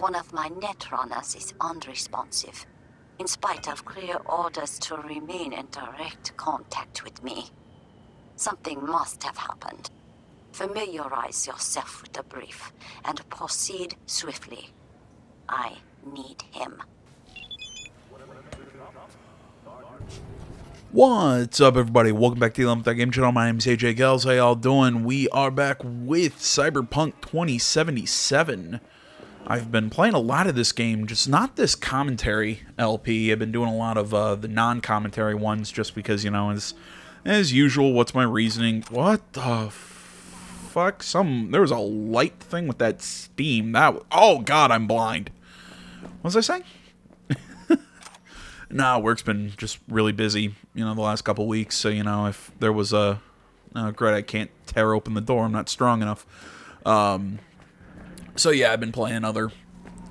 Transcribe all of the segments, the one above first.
one of my netrunners is unresponsive, in spite of clear orders to remain in direct contact with me. Something must have happened. Familiarize yourself with the brief and proceed swiftly. I need him. What's up, everybody? Welcome back to the 11th Game Channel. My name is AJ Gels. How y'all doing? We are back with Cyberpunk 2077. I've been playing a lot of this game, just not this commentary LP. I've been doing a lot of the non-commentary ones just because, you know, as usual, what's my reasoning? What the fuck? There was a light thing with that steam. Oh god, I'm blind. What was I saying? Nah, work's been just really busy, you know, the last couple weeks. So, you know, if there was great, I can't tear open the door. I'm not strong enough. So yeah, I've been playing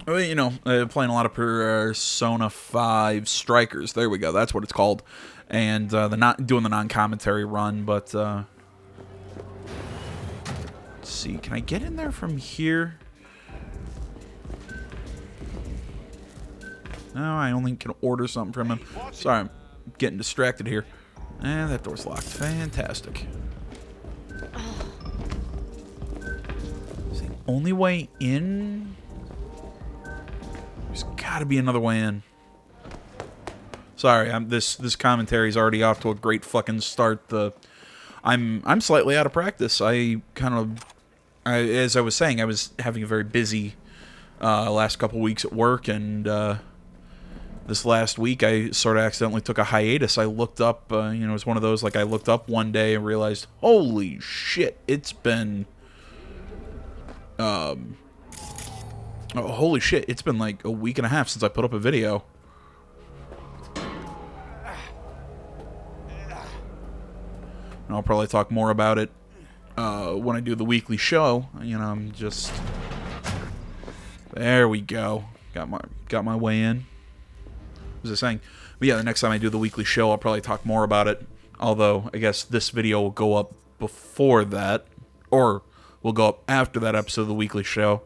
playing a lot of Persona 5 Strikers. There we go. That's what it's called. And doing the non-commentary run, but let's see. Can I get in there from here? No, I only can order something from him. Sorry, I'm getting distracted here. And that door's locked. Fantastic. Is the only way in? There's gotta be another way in. Sorry, this commentary's already off to a great fucking start. I'm slightly out of practice. As I was saying, I was having a very busy last couple weeks at work, and this last week, I sort of accidentally took a hiatus. I looked up, it was one of those, like, I looked up one day and realized, holy shit, it's been, holy shit, it's been like a week and a half since I put up a video. And I'll probably talk more about it when I do the weekly show. You know, I'm just, there we go. Got my way in. Was I saying? But yeah, the next time I do the weekly show, I'll probably talk more about it. Although, I guess this video will go up before that. Or will go up after that episode of the weekly show.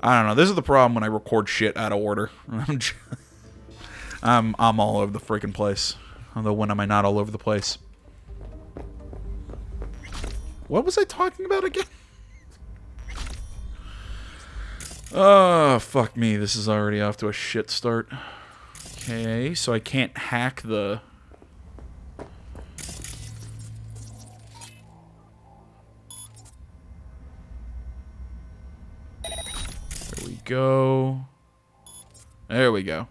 I don't know. This is the problem when I record shit out of order. I'm all over the freaking place. Although, when am I not all over the place? What was I talking about again? Oh, fuck me. This is already off to a shit start. Okay, so I can't hack the... There we go. There we go.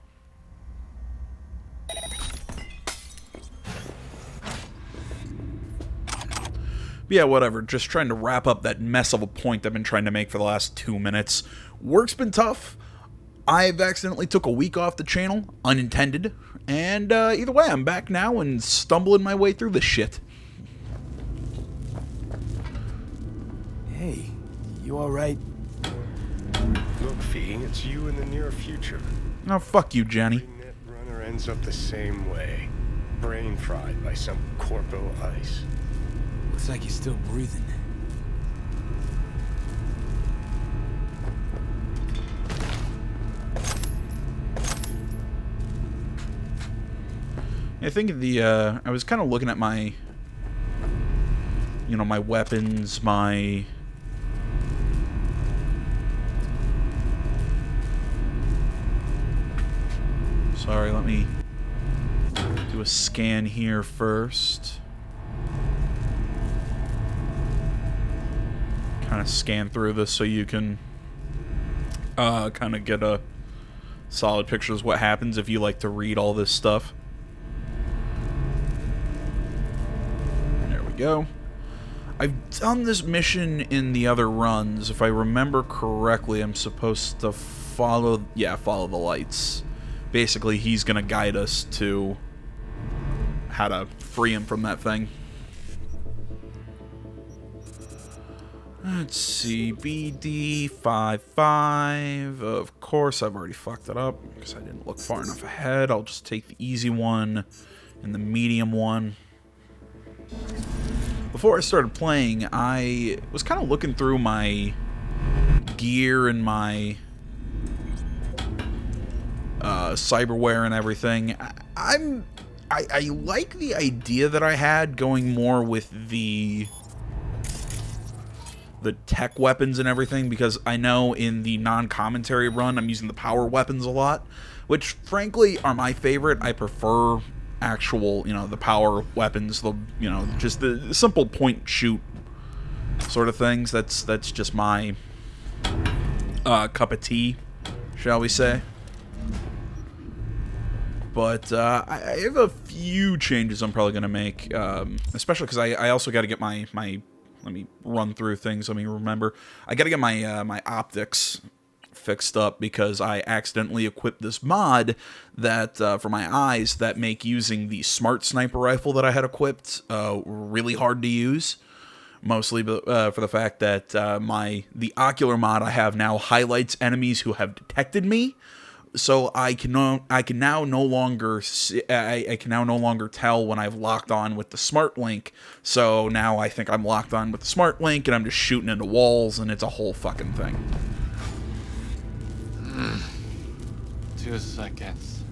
But yeah, whatever. Just trying to wrap up that mess of a point I've been trying to make for the last 2 minutes. Work's been tough. I've accidentally took a week off the channel, unintended, and either way, I'm back now and stumbling my way through this shit. Hey, you alright? Look, V, it's you in the near future. Oh, fuck you, Jenny. Every net runner ends up the same way. Brain fried by some Corpo ice. Looks like he's still breathing. I think I was kind of looking at my, my weapons, my... Sorry, let me do a scan here first. Kind of scan through this so you can kind of get a solid picture of what happens if you like to read all this stuff. Go. I've done this mission in the other runs. If I remember correctly, I'm supposed to follow the lights. Basically, he's gonna guide us to how to free him from that thing. Let's see, BD55. Of course, I've already fucked it up because I didn't look far enough ahead. I'll just take the easy one and the medium one. Before I started playing, I was kind of looking through my gear and my cyberware and everything. I like the idea that I had going more with the tech weapons and everything, because I know in the non-commentary run I'm using the power weapons a lot, which frankly are my favorite. I prefer actual, the power weapons, just the simple point shoot sort of things. That's just my cup of tea, shall we say. But I have a few changes I'm probably going to make, especially because I also got to get my let me run through things. Let me remember. I got to get my my optics fixed up, because I accidentally equipped this mod that for my eyes that make using the smart sniper rifle that I had equipped really hard to use. Mostly for the fact that the ocular mod I have now highlights enemies who have detected me. So I can now no longer tell when I've locked on with the smart link. So now I think I'm locked on with the smart link, and I'm just shooting into walls, and it's a whole fucking thing. 2 seconds.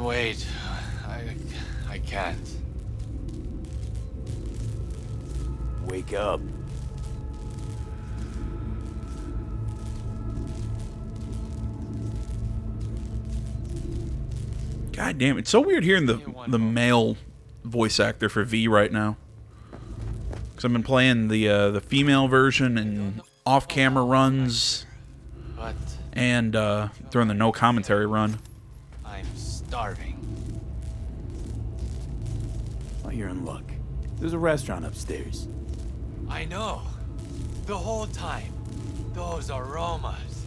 Wait, I can't. Wake up. God damn, it's so weird hearing the male voice actor for V right now. Because I've been playing the female version and off-camera runs, But and during the no commentary run. I'm starving. Well, you're in luck. There's a restaurant upstairs. I know. The whole time. Those aromas.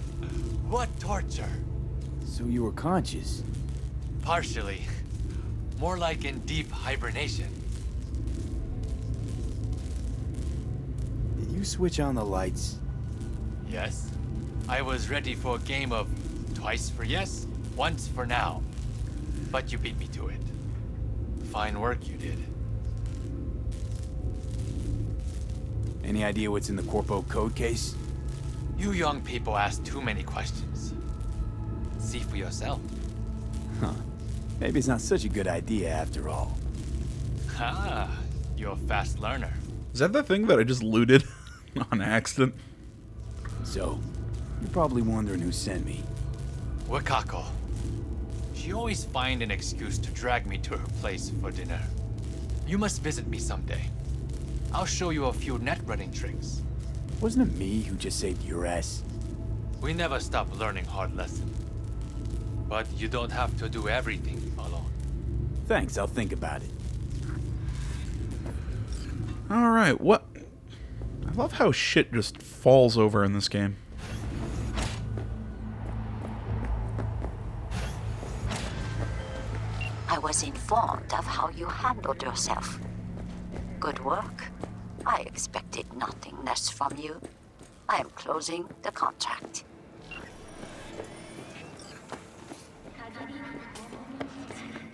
What torture. So you were conscious? Partially. More like in deep hibernation. Did you switch on the lights? Yes. I was ready for a game of twice for yes, once for now. But you beat me to it. Fine work you did. Any idea what's in the Corpo code case? You young people ask too many questions. See for yourself. Huh. Maybe it's not such a good idea after all. Ah, you're a fast learner. Is that the thing that I just looted on accident? So, you're probably wondering who sent me. Wakako. She always find an excuse to drag me to her place for dinner. You must visit me someday. I'll show you a few net running tricks. Wasn't it me who just saved your ass? We never stop learning hard lessons. But you don't have to do everything alone. Thanks, I'll think about it. Alright, what? I love how shit just falls over in this game. I was informed of how you handled yourself. Good work. I expected nothing less from you. I am closing the contract.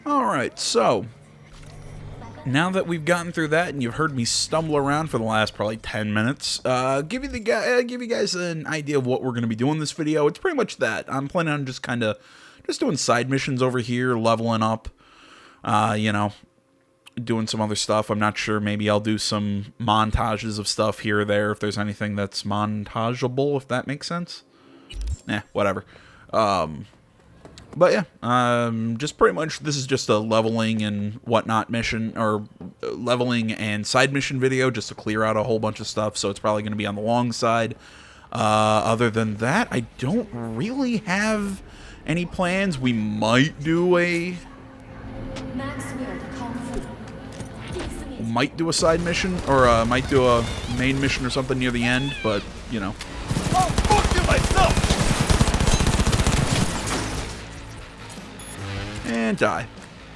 Alright, so now that we've gotten through that and you've heard me stumble around for the last probably 10 minutes, give you guys an idea of what we're going to be doing in this video. It's pretty much that. I'm planning on just doing side missions over here, leveling up, doing some other stuff. I'm not sure. Maybe I'll do some montages of stuff here or there if there's anything that's montageable, if that makes sense. Whatever. But yeah, just pretty much this is just a leveling and whatnot mission, or leveling and side mission video, just to clear out a whole bunch of stuff, so it's probably going to be on the long side. Other than that, I don't really have any plans. We might do a side mission, or might do a main mission or something near the end, but, you know. Oh, fuck you myself! And die.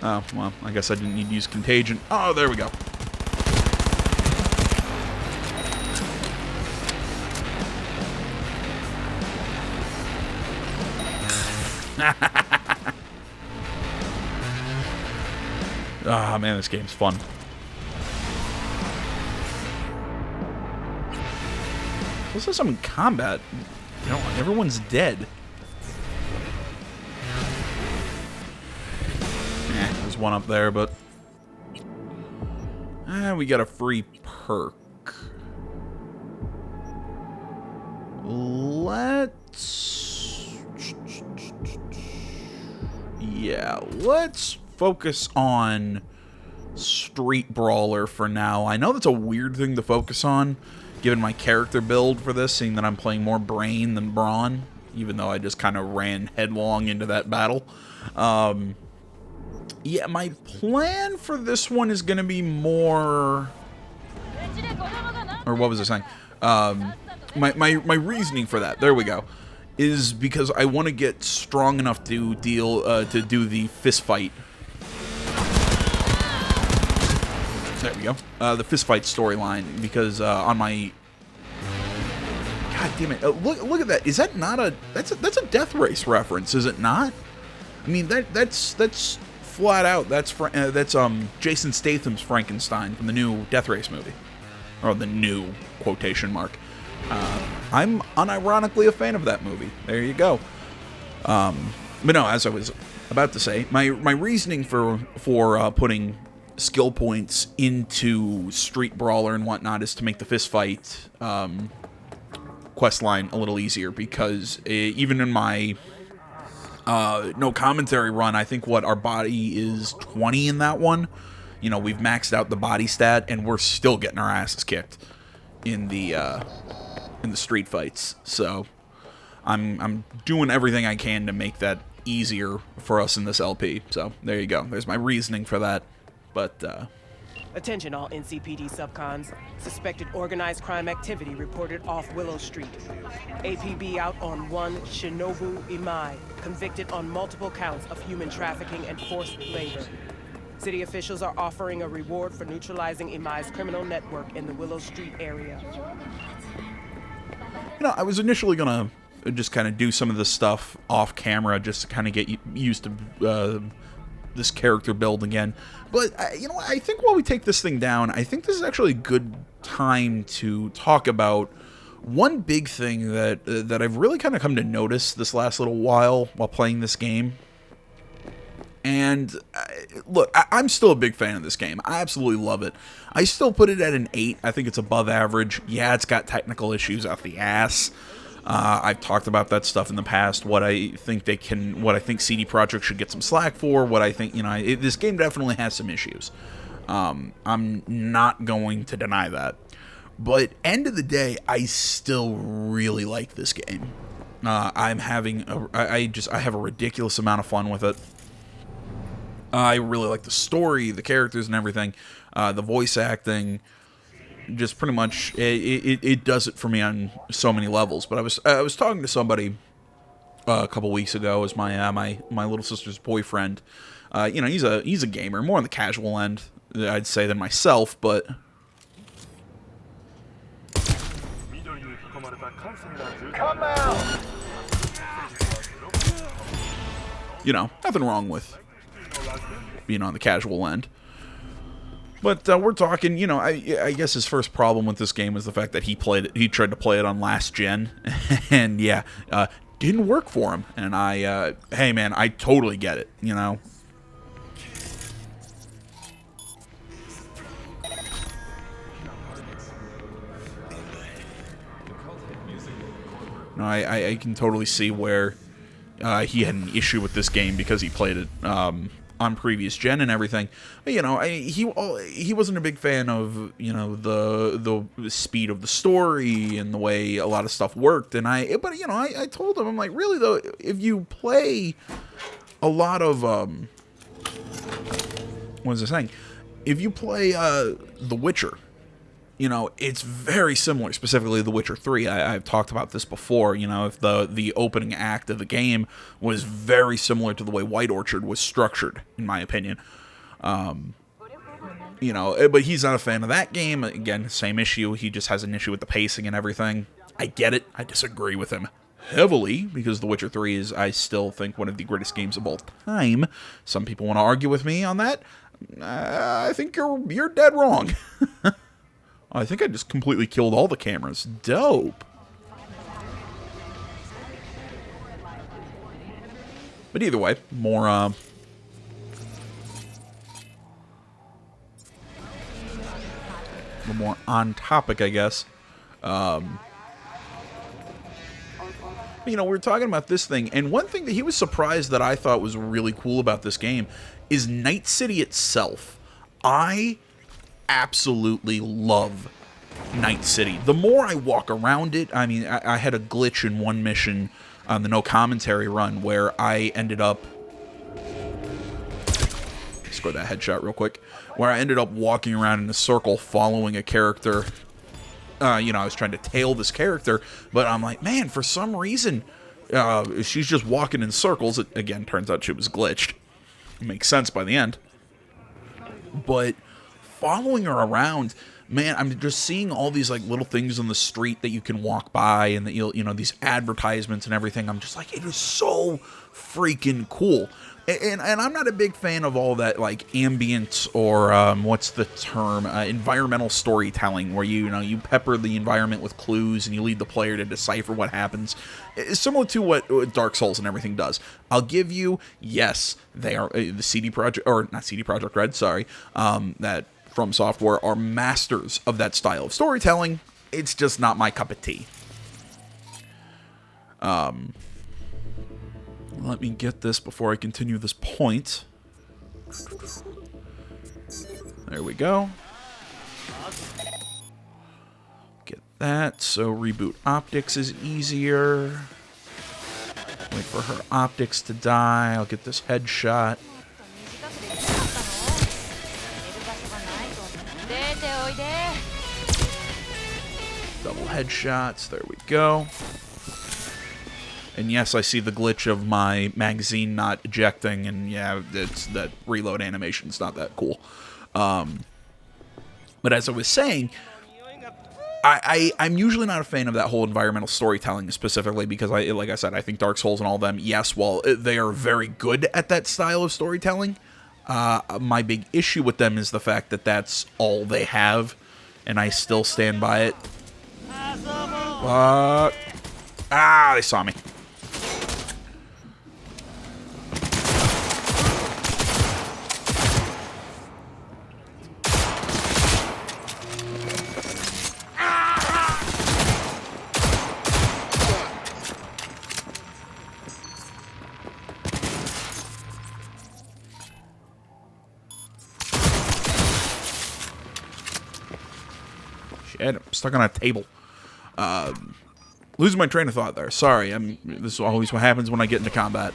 Oh, well, I guess I didn't need to use Contagion. Oh, there we go. Ah, man, this game's fun. This is some combat. You know, Everyone's dead. There's one up there, but we got a free perk. Let's focus on Street Brawler for now. I know that's a weird thing to focus on, given my character build for this, seeing that I'm playing more Brain than Brawn, even though I just kind of ran headlong into that battle. Yeah, my plan for this one is going to be more... Or what was I saying? My reasoning for that, there we go, is because I want to get strong enough to to do the fist fight. There we go. The fist fight storyline, because on my... God damn it! Look at that. Is that not a... That's a Death Race reference, is it not? I mean, that's flat out. That's Jason Statham's Frankenstein from the new Death Race movie, or the new quotation mark. I'm unironically a fan of that movie. There you go. But no, as I was about to say, my reasoning for putting skill points into Street Brawler and whatnot is to make the fist fight quest line a little easier, because even in my no commentary run, I think our body is 20 in that one. You know, we've maxed out the body stat, and we're still getting our asses kicked in the street fights. So I'm doing everything I can to make that easier for us in this LP. So there you go. There's my reasoning for that. But attention all NCPD subcons. Suspected organized crime activity reported off Willow Street. APB out on one Shinobu Imai, convicted on multiple counts of human trafficking and forced labor. City officials are offering a reward for neutralizing Imai's criminal network in the Willow Street area. You know, I was initially gonna just kind of do some of this stuff off camera, just to kind of get used to this character build again. But you know, I think while we take this thing down, I think this is actually a good time to talk about one big thing that I've really kind of come to notice this last little while playing this game. And look, I'm still a big fan of this game. I absolutely love it. I still put it at an 8. I think it's above average. Yeah, it's got technical issues out the ass. I've talked about that stuff in the past. What I think CD Projekt should get some slack for. What I think, you know, this game definitely has some issues. I'm not going to deny that. But end of the day, I still really like this game. I have a ridiculous amount of fun with it. I really like the story, the characters and everything, the voice acting. Just pretty much, it does it for me on so many levels. But I was talking to somebody a couple weeks ago, as my little sister's boyfriend. You know, he's a gamer, more on the casual end, I'd say, than myself. But come out. You know, nothing wrong with being on the casual end. But we're talking, you know, I guess his first problem with this game was the fact that he tried to play it on last gen, and yeah, didn't work for him. And hey man, I totally get it, you know. No, I can totally see where he had an issue with this game because he played it on previous gen and everything. But, you know, he wasn't a big fan of, you know, the speed of the story and the way a lot of stuff worked. And but you know, I told him, I'm like, really though, if you play a lot of what was I saying? If you play The Witcher, you know, it's very similar, specifically The Witcher 3. I've talked about this before, you know, if the opening act of the game was very similar to the way White Orchard was structured, in my opinion. You know, but he's not a fan of that game. Again, same issue. He just has an issue with the pacing and everything. I get it. I disagree with him heavily, because The Witcher 3 is, I still think, one of the greatest games of all time. Some people want to argue with me on that. I think you're dead wrong. I think I just completely killed all the cameras. Dope. But either way, more on topic, I guess. You know, we were talking about this thing, and one thing that he was surprised that I thought was really cool about this game is Night City itself. I absolutely love Night City. The more I walk around it, I mean, I had a glitch in one mission on the no commentary run where I ended up... Score that headshot real quick. Where I ended up walking around in a circle following a character. You know, I was trying to tail this character, but I'm like, man, for some reason, she's just walking in circles. It, again, turns out she was glitched. It makes sense by the end. But following her around, man, I'm just seeing all these like little things on the street that you can walk by, and that you know, these advertisements and everything. I'm just like, it is so freaking cool. And I'm not a big fan of all that, like, ambient or, what's the term, environmental storytelling, where you pepper the environment with clues and you lead the player to decipher what happens. It's similar to what Dark Souls and everything does. I'll give you, yes, they are, the CD Projekt, or not CD Projekt Red, sorry, that From Software are masters of that style of storytelling. It's just not my cup of tea. Let me get this before I continue this point. There we go. Get that. So reboot optics is easier. Wait for her optics to die. I'll get this headshot. Double headshots. There we go. And yes, I see the glitch of my magazine not ejecting, and yeah, it's that reload animation's not that cool. But as I was saying, I'm usually not a fan of that whole environmental storytelling, specifically because, like I said, I think Dark Souls and all them, yes, while they are very good at that style of storytelling, my big issue with them is the fact that that's all they have, and I still stand by it. They saw me. Shit, I'm stuck on a table. Losing my train of thought there. Sorry, this is always what happens when I get into combat.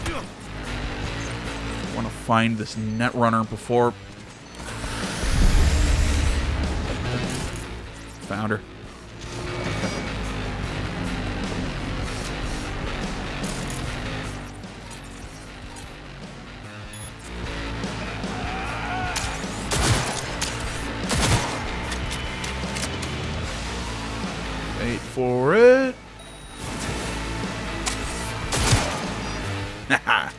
I want to find this netrunner before... Found her. Wait for it. I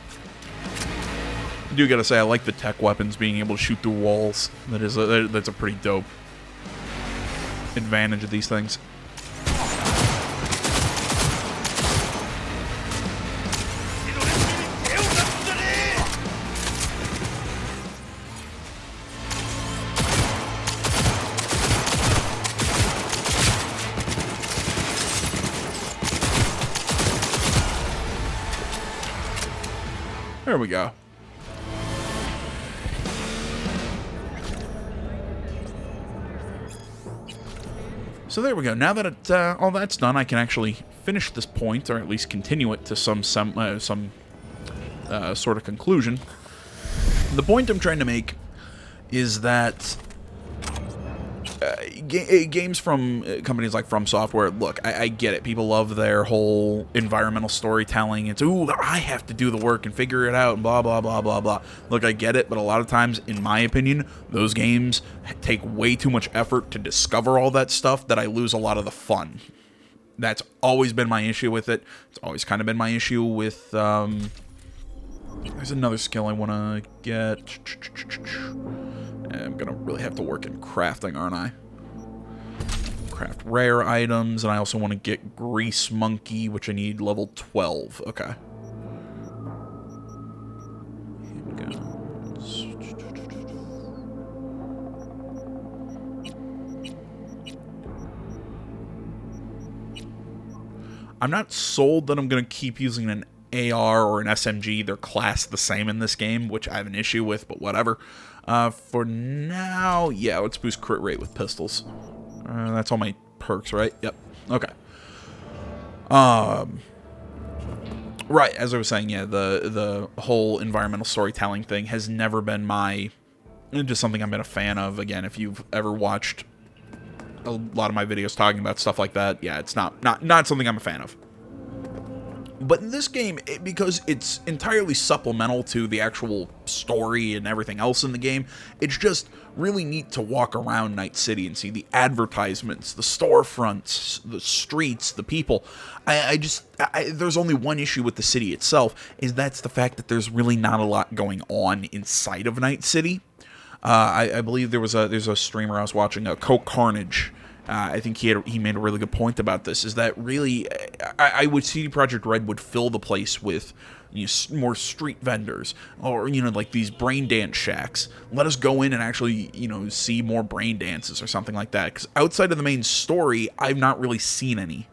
do gotta say, I like the tech weapons being able to shoot through walls. That's a pretty dope advantage of these things. There we go. So there we go. Now that all that's done, I can actually finish this point, or at least continue it to some sort of conclusion. The point I'm trying to make is that games from companies like From Software, look, I get it. People love their whole environmental storytelling. It's, ooh, I have to do the work and figure it out and blah, blah, blah, blah, blah. Look, I get it, but a lot of times, in my opinion, those games take way too much effort to discover all that stuff that I lose a lot of the fun. That's always been my issue with it. It's always kind of been my issue with... there's another skill I want to get. I'm going to really have to work in crafting, aren't I? Craft rare items, and I also want to get Grease Monkey, which I need level 12. Okay. I'm not sold that I'm going to keep using an AR or an SMG. They're classed the same in this game, which I have an issue with, but whatever. For now, yeah, let's boost crit rate with pistols. That's all my perks, right? Yep. Okay. Right, as I was saying, yeah, the whole environmental storytelling thing has never been just something I've been a fan of. Again, if you've ever watched a lot of my videos talking about stuff like that, yeah, it's not something I'm a fan of. But in this game, because it's entirely supplemental to the actual story and everything else in the game, it's just really neat to walk around Night City and see the advertisements, the storefronts, the streets, the people. There's only one issue with the city itself, is that's the fact that there's really not a lot going on inside of Night City. I believe there's a streamer I was watching, Coke Carnage. I think he made a really good point about this, is that really, I would CD Projekt Red would fill the place with more street vendors, or, like these brain dance shacks. Let us go in and actually, see more brain dances or something like that, because outside of the main story, I've not really seen any.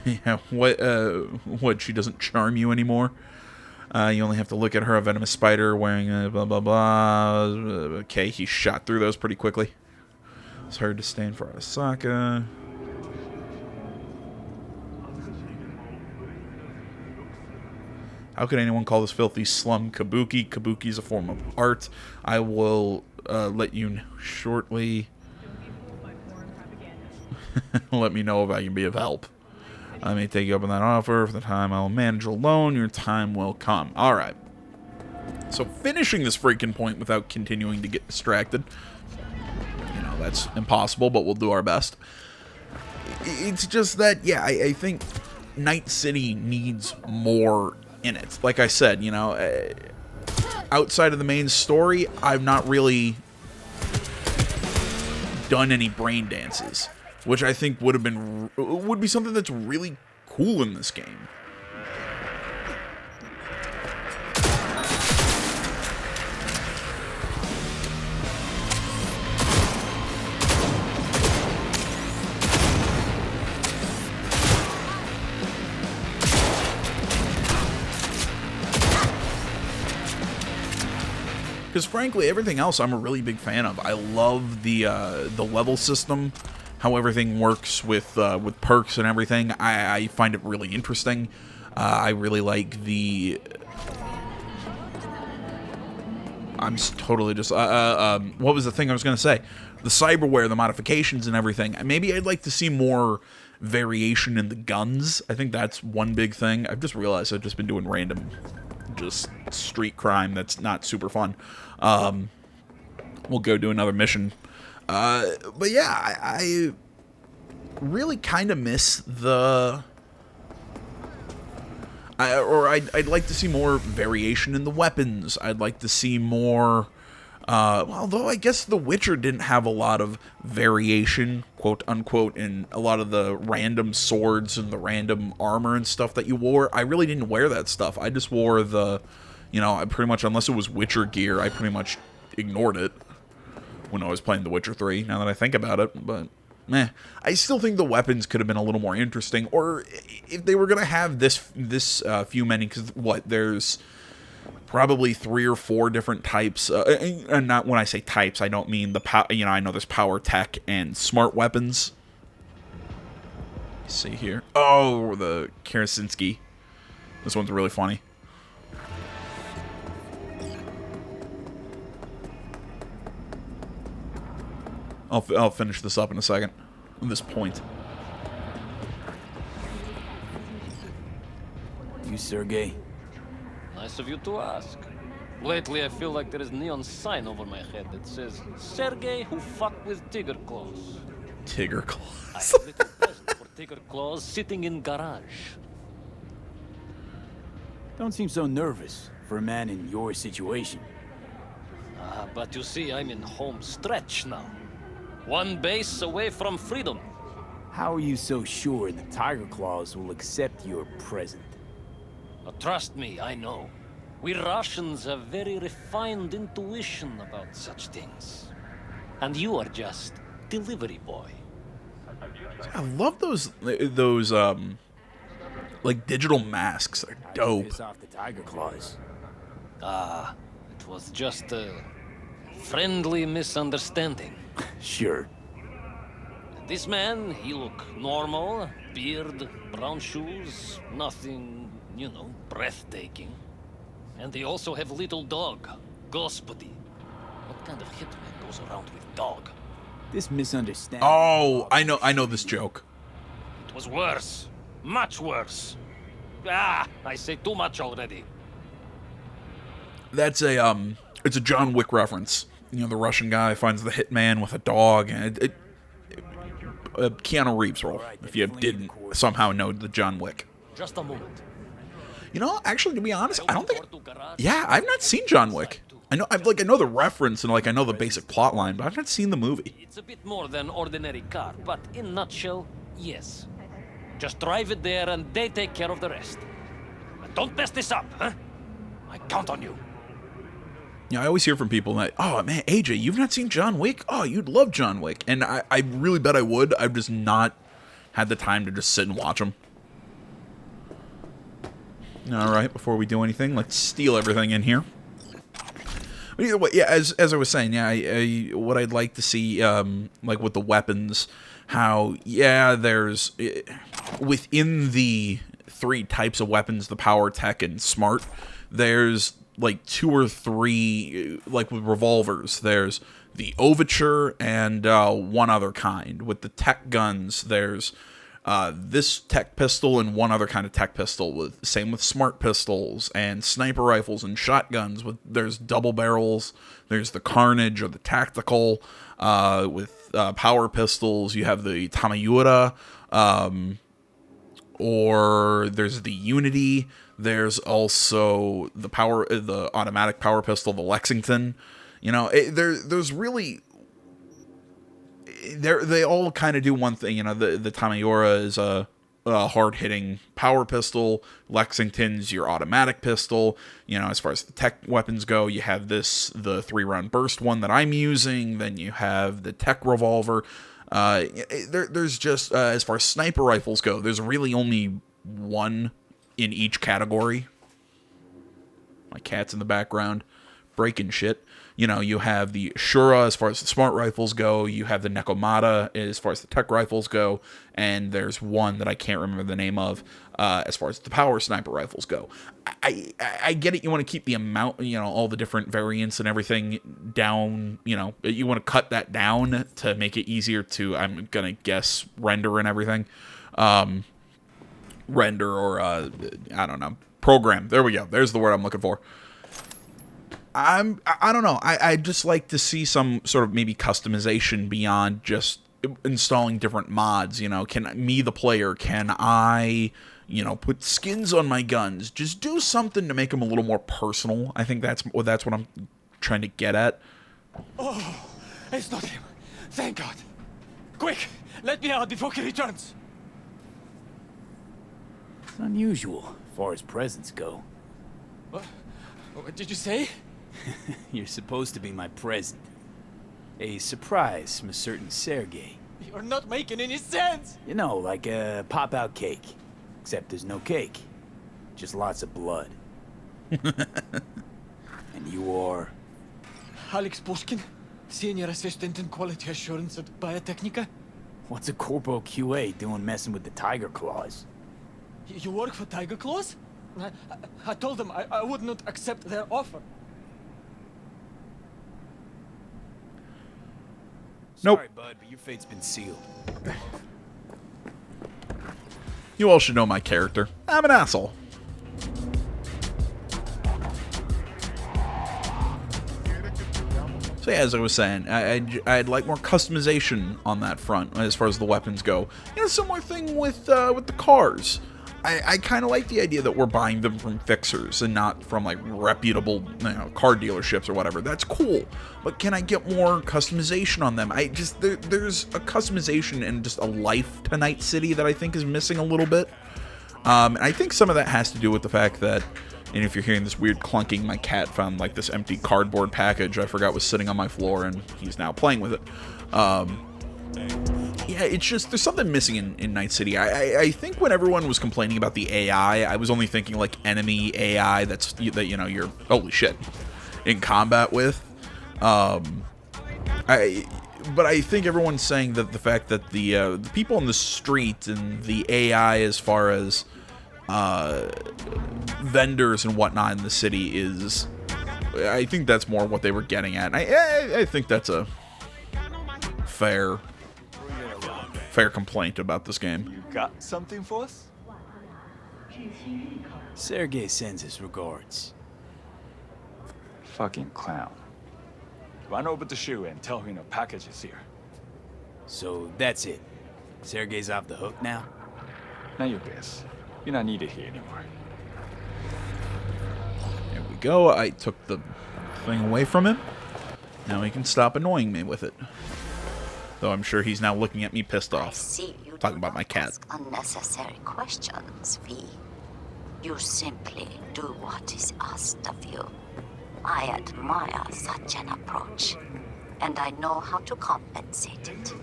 Yeah, what, she doesn't charm you anymore? You only have to look at her, a venomous spider wearing blah, blah, blah. Okay, he shot through those pretty quickly. It's hard to stand for Arasaka. How could anyone call this filthy slum kabuki? Kabuki is a form of art. I will let you know shortly. Let me know if I can be of help. I may take you up on that offer. For the time I'll manage alone, your time will come. Alright. So finishing this freaking point without continuing to get distracted. That's impossible, but we'll do our best. It's just that, yeah, I think Night City needs more in it. Like I said, outside of the main story, I've not really done any brain dances, which I think would be something that's really cool in this game. Because frankly, everything else I'm a really big fan of. I love the level system, how everything works with perks and everything. I find it really interesting. I really like the. I'm totally just. What was the thing I was gonna say? The cyberware, the modifications, and everything. Maybe I'd like to see more variation in the guns. I think that's one big thing. I've just realized I've just been doing random, just street crime that's not super fun. We'll go do another mission. But yeah, I really kind of miss the... I'd like to see more variation in the weapons. I'd like to see more... although I guess The Witcher didn't have a lot of variation, quote unquote, in a lot of the random swords and the random armor and stuff that you wore. I really didn't wear that stuff. I just wore the, I pretty much, unless it was Witcher gear, I pretty much ignored it when I was playing The Witcher 3, now that I think about it, but... I still think the weapons could have been a little more interesting, or if they were going to have this few many, because there's probably 3 or 4 different types, and not when I say types, I don't mean the I know there's power tech and smart weapons. Let's see here. Oh, the Karasinski. This one's really funny. I'll finish this up in a second. At this point. You, Sergey? Nice of you to ask. Lately, I feel like there is a neon sign over my head that says, Sergey who fucked with Tiger Claws. Tiger I Claws. have little present for Tiger Claws sitting in garage. Don't seem so nervous for a man in your situation. But you see, I'm in home stretch now. One base away from freedom. How are you so sure the Tiger Claws will accept your present? Trust me, I know. We Russians have very refined intuition about such things. and you are just delivery boy. I love those like digital masks. They're dope. Piss off the tiger claws. Ah, it was just a friendly misunderstanding. Sure. This man, he look normal, beard, brown shoes, nothing, you know, breathtaking. And they also have little dog, Gospody. What kind of hitman goes around with dog? This misunderstanding. Oh, I know this joke. It was worse. Much worse. Ah, I say too much already. That's it's a John Wick reference. You know, the Russian guy finds the hitman with a dog, and Keanu Reeves role. If you didn't somehow know the John Wick. Just a moment. You know, actually, to be honest, I don't think. Yeah, I've not seen John Wick. I know the reference and I know the basic plot line, but I've not seen the movie. It's a bit more than ordinary car, but in a nutshell, yes. Just drive it there and they take care of the rest. But don't mess this up, huh? I count on you. Yeah, I always hear from people that, oh man, AJ, you've not seen John Wick? Oh, you'd love John Wick. And I really bet I would. I've just not had the time to just sit and watch them. All right, before we do anything, let's steal everything in here. But either way, yeah, as I was saying, yeah, what I'd like to see, like with the weapons, how, yeah, there's, within the 3 types of weapons, the power, tech, and smart, there's like 2 or 3, like with revolvers, there's the Overture and 1 other kind. With the tech guns, there's this tech pistol and 1 other kind of tech pistol. Same with smart pistols and sniper rifles and shotguns. There's double barrels. There's the Carnage or the tactical. With power pistols, you have the Tamayura, or there's the Unity. There's also the automatic power pistol, the Lexington. You know, there's really. They all kind of do one thing, you know. The Tamayura is a hard-hitting power pistol. Lexington's your automatic pistol. You know, as far as the tech weapons go, you have the 3-round burst one that I'm using. Then you have the tech revolver. There's just as far as sniper rifles go, there's really only 1 in each category. My cat's in the background, breaking shit. You know, you have the Shura as far as the smart rifles go. You have the Nekomata as far as the tech rifles go. And there's 1 that I can't remember the name of as far as the power sniper rifles go. I get it. You want to keep the amount, you know, all the different variants and everything down. You know, you want to cut that down to make it easier to, I'm going to guess, render and everything. Render or, I don't know, program. There we go. There's the word I'm looking for. I don't know. I'd just like to see some sort of maybe customization beyond just installing different mods. You know, can the player, can I, you know, put skins on my guns? Just do something to make them a little more personal. I think that's what I'm trying to get at. Oh, it's not him. Thank God. Quick, let me out before he returns. It's unusual, as far as presents go. What did you say? You're supposed to be my present. A surprise from a certain Sergey. You're not making any sense. You know, like a pop-out cake. Except there's no cake. Just lots of blood. And you are? Alex Pushkin, Senior Assistant in Quality Assurance at Biotechnica. What's a Corpo QA doing messing with the tiger claws? You work for Tiger Claws? I told them I would not accept their offer. Nope. Sorry, bud, but your fate's been sealed. You all should know my character. I'm an asshole. So yeah, as I was saying, I'd like more customization on that front as far as the weapons go. You know, similar thing with the cars. I kind of like the idea that we're buying them from fixers and not from like reputable, you know, car dealerships or whatever. That's cool, but can I get more customization on them? There's a customization and just a life to Night City that I think is missing a little bit. And I think some of that has to do with the fact that, And if you're hearing this weird clunking, my cat found like this empty cardboard package I forgot was sitting on my floor, and he's now playing with it. Yeah, it's just, there's something missing in Night City. I think when everyone was complaining about the AI, I was only thinking like enemy AI that you know you're, holy shit, in combat with. But I think everyone's saying that the fact that the people in the street and the AI as far as vendors and whatnot in the city is, I think that's more what they were getting at. I think that's a fair complaint about this game. You got something for us? Sergey sends his regards. Fucking clown. Run over to Shu and tell him a package is here. So that's it. Sergey's off the hook now? Now your guess. You're not needed here anymore. There we go. I took the thing away from him. Now he can stop annoying me with it. Though I'm sure he's now looking at me pissed I off. see you Talking do about my not cat. ask unnecessary questions, V. You simply do what is asked of you. I admire such an approach, and I know how to compensate it.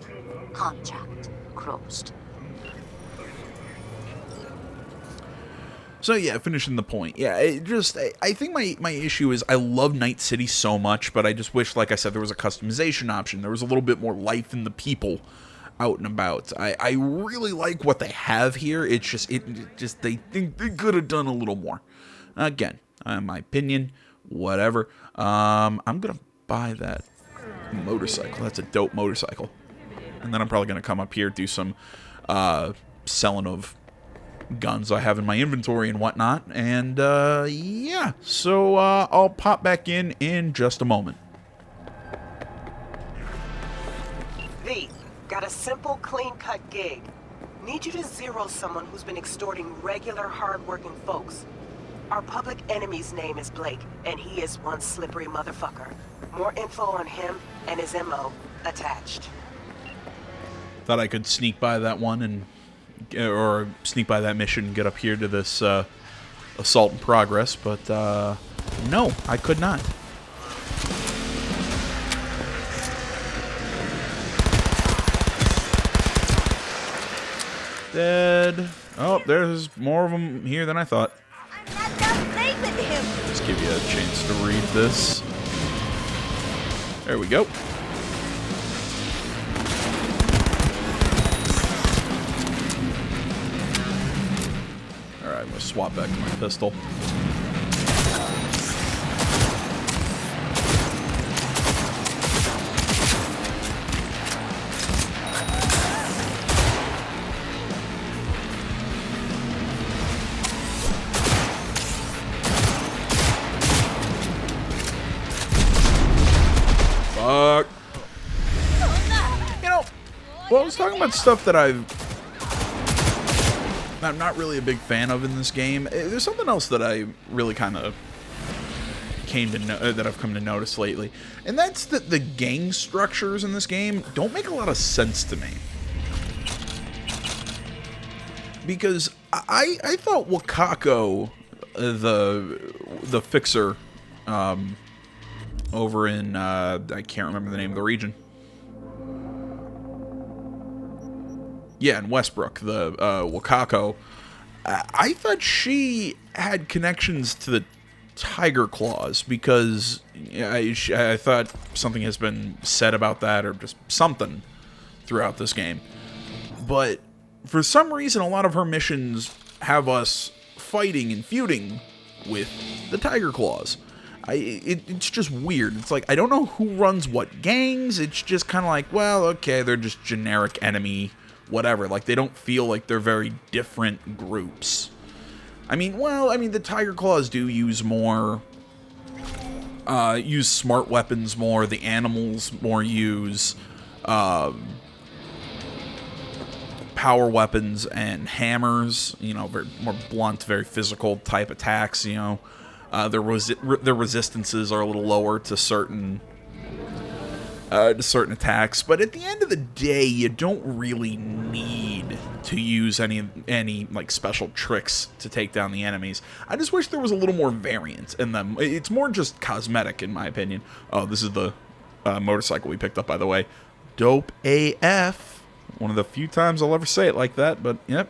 Contract closed. So yeah, finishing the point. Yeah, I think my issue is I love Night City so much, but I just wish, like I said, there was a customization option. There was a little bit more life in the people out and about. I really like what they have here. It's just they think they could have done a little more. Again, my opinion, whatever. I'm gonna buy that motorcycle. That's a dope motorcycle. And then I'm probably gonna come up here, do some selling of guns I have in my inventory and whatnot, and yeah, so I'll pop back in just a moment. V, got a simple, clean-cut gig. Need you to zero someone who's been extorting regular, hard-working folks. Our public enemy's name is Blake, and he is one slippery motherfucker. More info on him and his MO attached. Thought I could sneak by that one and or sneak by that mission and get up here to this assault in progress, but no, I could not. Dead. Oh, there's more of them here than I thought. I'm not done playing with him. Let's give you a chance to read this. There we go. Alright, I'm going to swap back to my pistol. Fuck. You know, well, I was talking about stuff that I'm not really a big fan of in this game. There's something else that I really kind of came to know, that I've come to notice lately, and that's that the gang structures in this game don't make a lot of sense to me. Because I thought Wakako, the fixer, over in I can't remember the name of the region. Yeah, in Westbrook, the Wakako. I thought she had connections to the Tiger Claws because I thought something has been said about that or just something throughout this game. But for some reason, a lot of her missions have us fighting and feuding with the Tiger Claws. It's just weird. It's like, I don't know who runs what gangs. It's just kind of like, well, okay, they're just generic enemy, whatever. Like, they don't feel like they're very different groups. I mean, the Tiger Claws do use more, use smart weapons more. The animals more use, power weapons and hammers, you know, very more blunt, very physical type attacks, you know. Their resistances are a little lower to certain attacks, but at the end of the day, you don't really need to use any like special tricks to take down the enemies. I just wish there was a little more variance in them. It's more just cosmetic, in my opinion. Oh, this is the motorcycle we picked up, by the way. Dope AF. One of the few times I'll ever say it like that, but yep.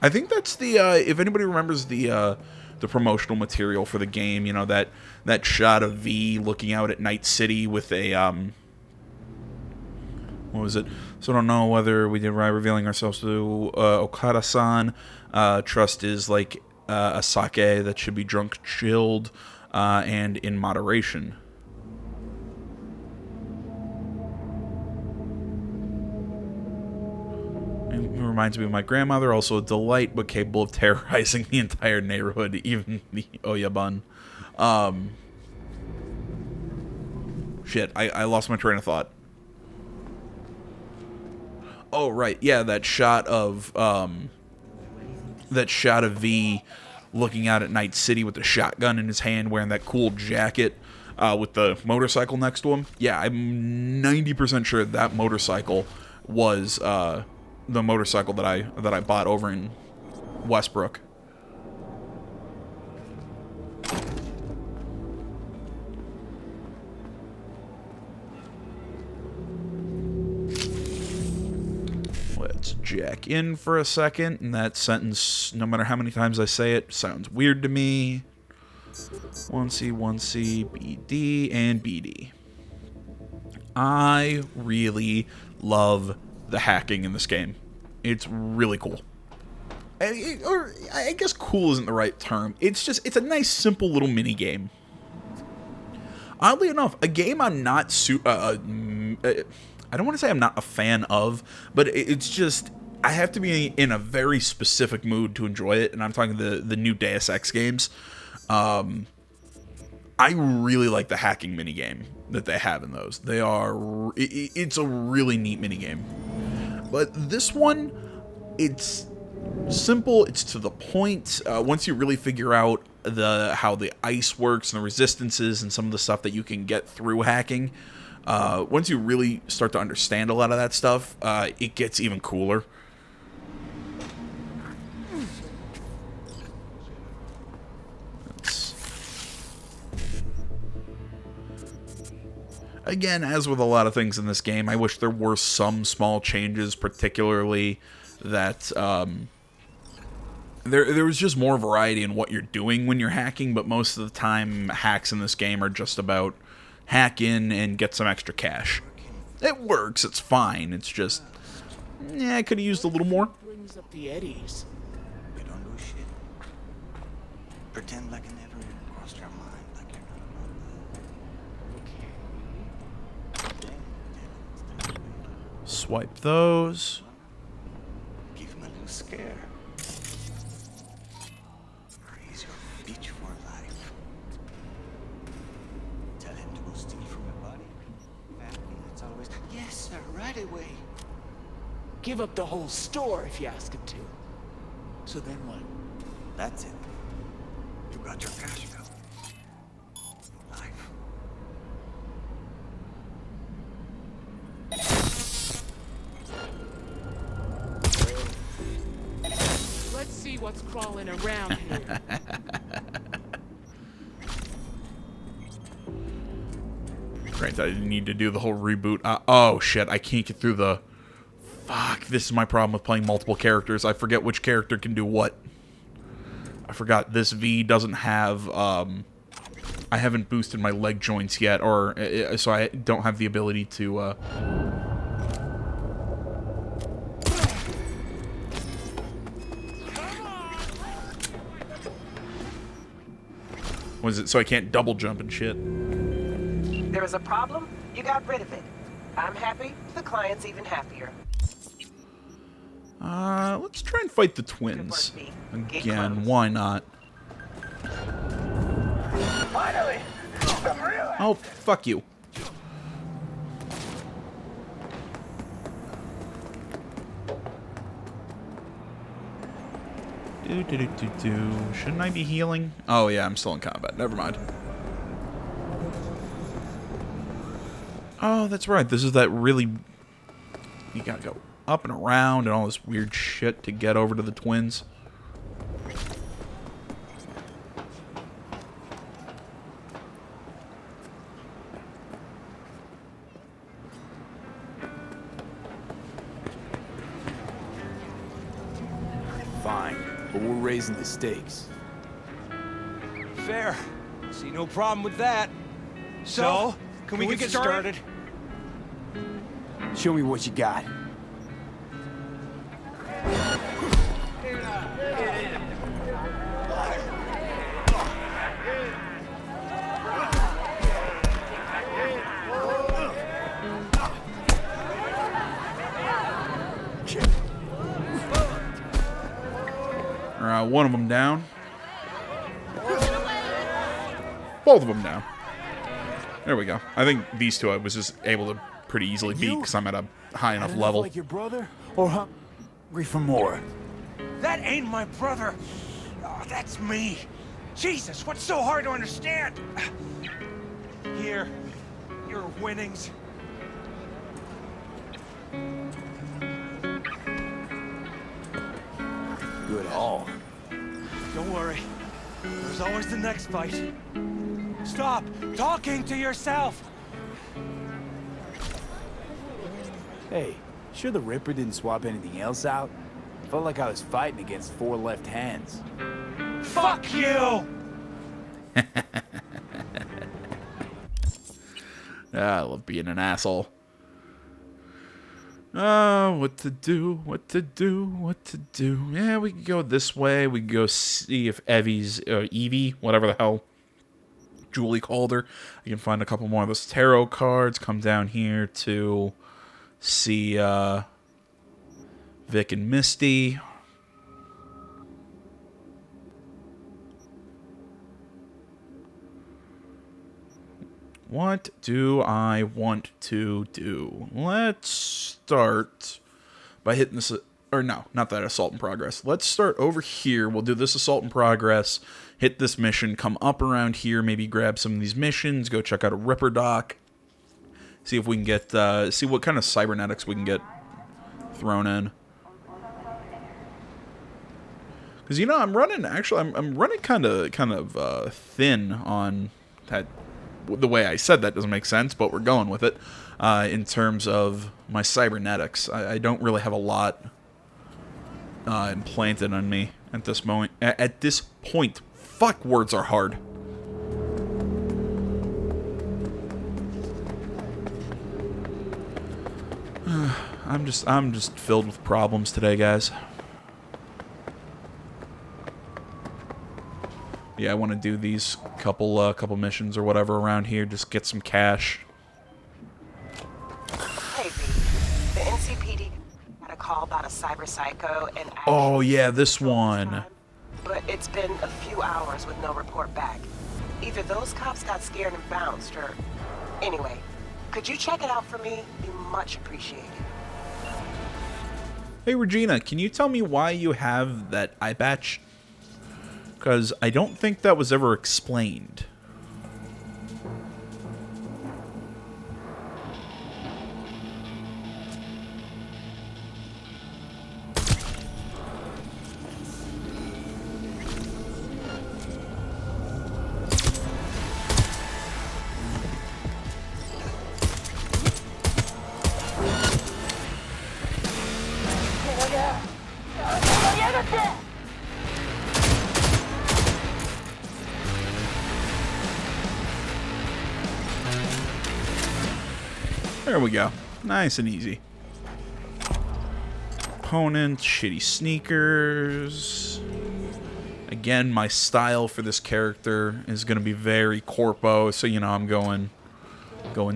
I think that's the, if anybody remembers the promotional material for the game, you know, that shot of V looking out at Night City with a, what was it? So I don't know whether we did right revealing ourselves to Okada-san. Trust is like a sake that should be drunk chilled and in moderation. It reminds me of my grandmother, also a delight, but capable of terrorizing the entire neighborhood, even the Oyabun. Shit, I lost my train of thought. Oh, right, yeah, that shot of V looking out at Night City with the shotgun in his hand, wearing that cool jacket with the motorcycle next to him. Yeah, I'm 90% sure that motorcycle was the motorcycle that I bought over in Westbrook. Let's jack in for a second, and that sentence, no matter how many times I say it, sounds weird to me. 1C, 1C, BD, and BD. I really love the hacking in this game. It's really cool. Or I guess cool isn't the right term. It's a nice, simple little mini game. Oddly enough, a game I'm not I don't want to say I'm not a fan of, but it's just I have to be in a very specific mood to enjoy it, and I'm talking the new Deus Ex games. I really like the hacking minigame that they have in those. It's a really neat minigame. But this one, it's simple, it's to the point. Once you really figure out how the ice works and the resistances and some of the stuff that you can get through hacking, once you really start to understand a lot of that stuff, it gets even cooler. Again, as with a lot of things in this game, I wish there were some small changes, particularly that there was just more variety in what you're doing when you're hacking, but most of the time, hacks in this game are just about hack in and get some extra cash. It works, it's fine, it's just, I could have used a little more. Brings up the eddies. You don't do shit. Pretend like it never even crossed your mind, like you're not about that. Okay. Swipe those. Give him a little scare. Raise your bitch for life. Tell him to go steal from your body. It's always, yes, sir, right away. Give up the whole store if you ask him to. So then what? That's it. You got your cash bill. Life. Let's see what's crawling around here. Granted, I didn't need to do the whole reboot. Oh, shit, I can't get through the... Fuck, this is my problem with playing multiple characters. I forget which character can do what. I forgot this V doesn't have... I haven't boosted my leg joints yet, or so I don't have the ability to... What is it? So I can't double jump and shit. There was a problem, you got rid of it. I'm happy, the client's even happier. Let's try and fight the twins. Again, why not? Finally! Oh, fuck you. Shouldn't I be healing? Oh yeah, I'm still in combat. Never mind. Oh, that's right. This is that really... You gotta go. up and around and all this weird shit to get over to the twins. Fine, but we're raising the stakes. Fair. See no problem with that. So, can we get started? Show me what you got. One of them down. Both of them down. There we go. I think these two I was just able to pretty easily beat because I'm at a high enough level. Like your brother, or hungry for more? That ain't my brother. Oh, that's me. Jesus, what's so hard to understand? Here, your winnings. Good haul. Don't worry. There's always the next fight. Stop talking to yourself. Hey, sure the Ripper didn't swap anything else out? Felt like I was fighting against 4 left hands. Fuck you! I love being an asshole. What to do, what to do, what to do. Yeah, we can go this way. We can go see if Evie, whatever the hell Julie called her. I can find a couple more of those tarot cards. Come down here to see Vic and Misty. What do I want to do? Let's start by hitting this, or no, not that assault in progress. Let's start over here. We'll do this assault in progress, hit this mission, come up around here, maybe grab some of these missions, go check out a Ripper dock, see if we can get, see what kind of cybernetics we can get thrown in. Because, you know, I'm running, actually, I'm running kind of thin on that. The way I said that doesn't make sense, but we're going with it. In terms of my cybernetics, I don't really have a lot implanted on me at this moment. At this point, fuck, words are hard. I'm just filled with problems today, guys. Yeah, I want to do these couple missions or whatever around here. Just get some cash. Hey, V. The NCPD got a call about a cyber psycho and... Oh, yeah, this one. But it's been a few hours with no report back. Either those cops got scared and bounced, or... Anyway, could you check it out for me? Be much appreciated. Hey, Regina, can you tell me why you have that eye patch? Because I don't think that was ever explained. There we go. Nice and easy. Opponent, shitty sneakers. Again, my style for this character is going to be very corpo, so you know I'm going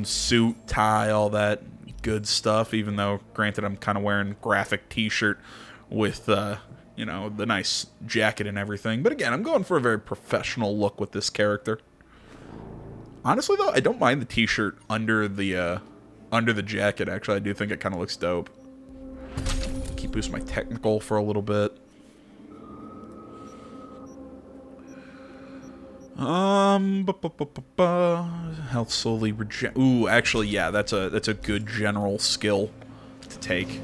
suit, tie, all that good stuff, even though granted I'm kind of wearing graphic t-shirt with you know, the nice jacket and everything. But again, I'm going for a very professional look with this character. Honestly though, I don't mind the t-shirt under the jacket. Actually, I do think it kind of looks dope. Keep boosting my technical for a little bit. Health slowly Ooh, actually, yeah, that's a good general skill to take.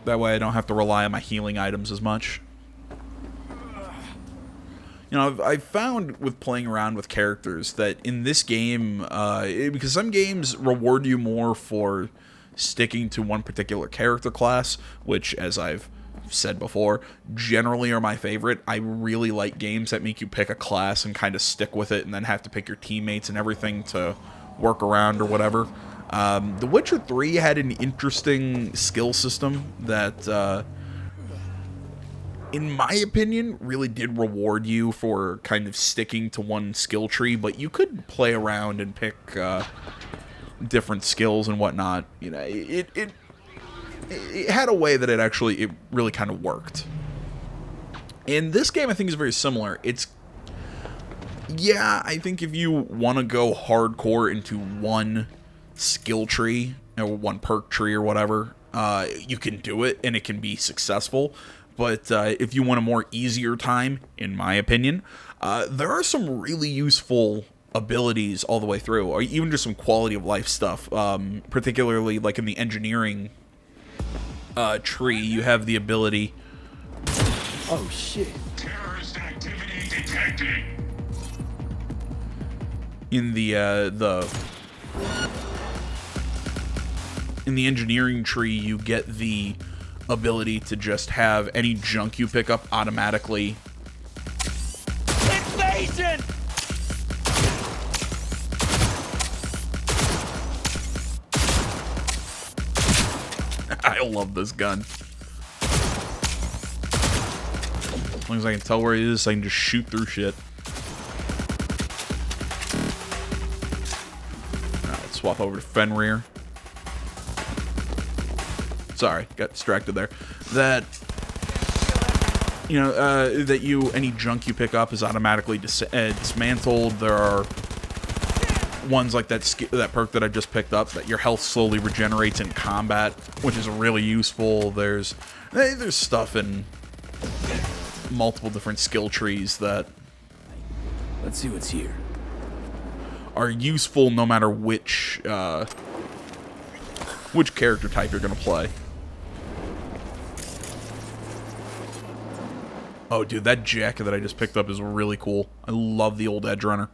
That way I don't have to rely on my healing items as much. You know, I've found with playing around with characters that in this game, because some games reward you more for sticking to one particular character class, which, as I've said before, generally are my favorite. I really like games that make you pick a class and kind of stick with it and then have to pick your teammates and everything to work around or whatever. The Witcher 3 had an interesting skill system that, in my opinion, really did reward you for kind of sticking to one skill tree, but you could play around and pick different skills and whatnot. You know, it had a way that it really kind of worked. And this game, I think, is very similar. Yeah, I think if you want to go hardcore into one skill tree, or one perk tree or whatever, you can do it, and it can be successful. But if you want a more easier time, in my opinion, there are some really useful abilities all the way through, or even just some quality of life stuff, particularly like in the engineering tree, you have the ability... Oh, shit. Terrorist activity detected. In the engineering tree, you get the ability to just have any junk you pick up automatically. Invasion! I love this gun. As long as I can tell where he is, I can just shoot through shit. Alright, let's swap over to Fenrir. Sorry, got distracted there. That, you know, any junk you pick up is automatically dismantled. There are ones like that perk that I just picked up, that your health slowly regenerates in combat, which is really useful. There's stuff in multiple different skill trees that, let's see what's here, are useful no matter which character type you're gonna play. Oh, dude, that jacket that I just picked up is really cool. I love the old Edge Runner.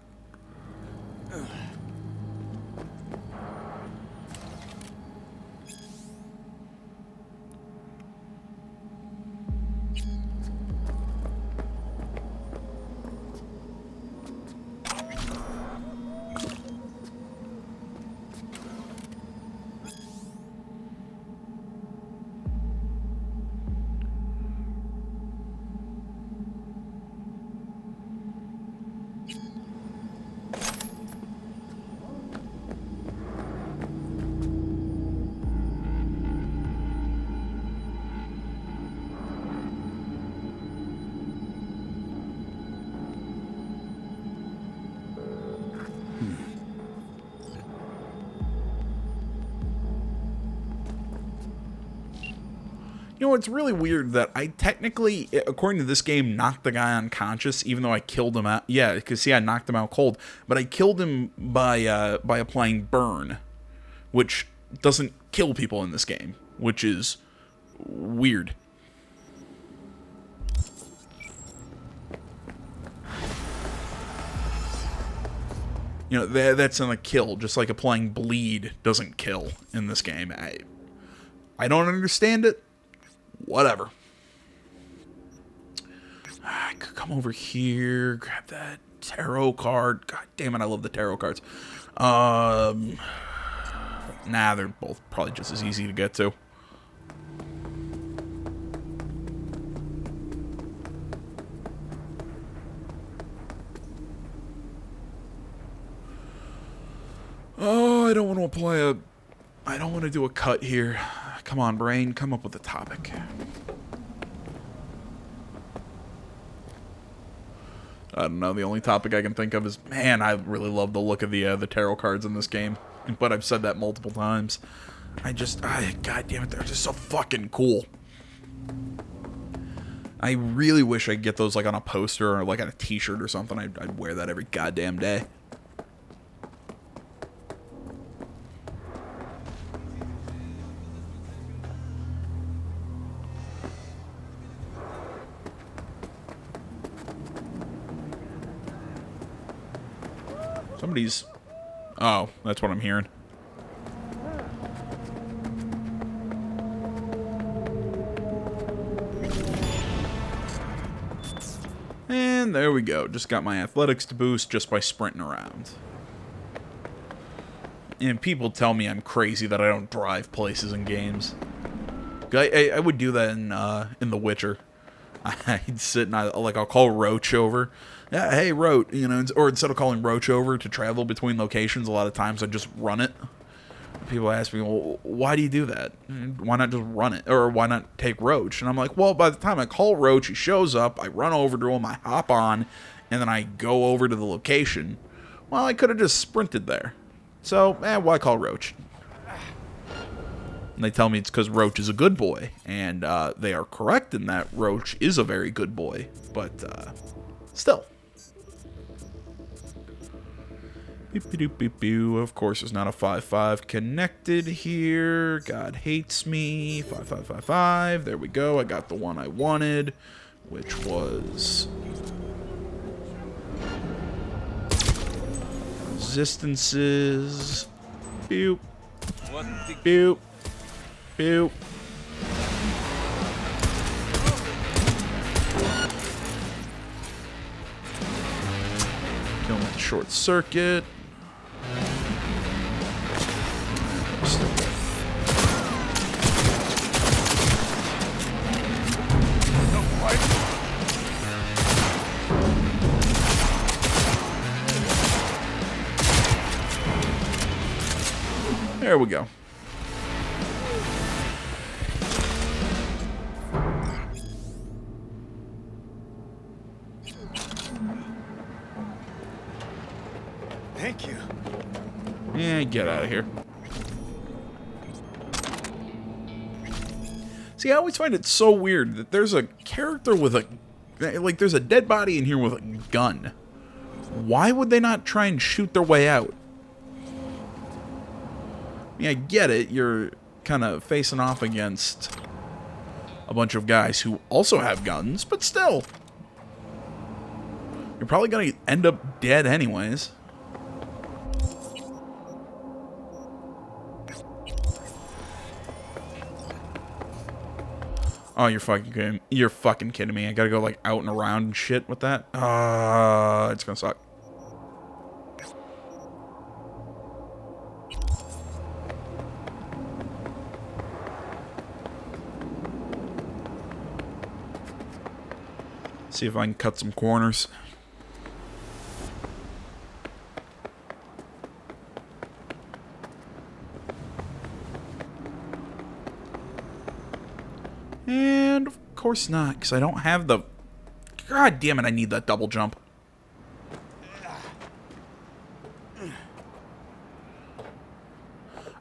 You know, it's really weird that I technically, according to this game, knocked the guy unconscious, even though I killed him out. Yeah, because see, I knocked him out cold, but I killed him by applying burn, which doesn't kill people in this game, which is weird. You know, that's not a kill, just like applying bleed doesn't kill in this game. I don't understand it. Whatever. I could come over here, grab that tarot card. God damn it, I love the tarot cards. Nah, they're both probably just as easy to get to. Oh, I don't want to do a cut here. Come on, brain, come up with a topic. I don't know, the only topic I can think of is, man, I really love the look of the tarot cards in this game. But I've said that multiple times. God damn it, they're just so fucking cool. I really wish I could get those like on a poster or like on a t-shirt or something. I'd wear that every goddamn day. Somebody's... Oh, that's what I'm hearing. And there we go. Just got my athletics to boost just by sprinting around. And people tell me I'm crazy that I don't drive places in games. I would do that in The Witcher. I'd sit and I'll call Roach over. Yeah, hey Roach, you know, or instead of calling Roach over to travel between locations, a lot of times I just run it. People ask me, well, why do you do that? Why not just run it? Or why not take Roach? And I'm like, well, by the time I call Roach, he shows up, I run over to him, I hop on, and then I go over to the location. Well, I could have just sprinted there. So, why call Roach? And they tell me it's because Roach is a good boy. And they are correct in that Roach is a very good boy. But, still. Of course, there's not a 5-5 connected here. God hates me. 5-5-5-5. There we go. I got the one I wanted, which was resistances. Boop. Boop. Boop. Kill him with the short circuit. There we go. Thank you. Yeah, get out of here. See, I always find it so weird that there's a character with a... Like, there's a dead body in here with a gun. Why would they not try and shoot their way out? I mean, I get it. You're kind of facing off against a bunch of guys who also have guns, but still. You're probably going to end up dead anyways. Oh, you're fucking kidding. You're fucking kidding me. I gotta go, like, out and around and shit with that. It's gonna suck. See if I can cut some corners. And of course not, because I don't have the... God damn it, I need that double jump.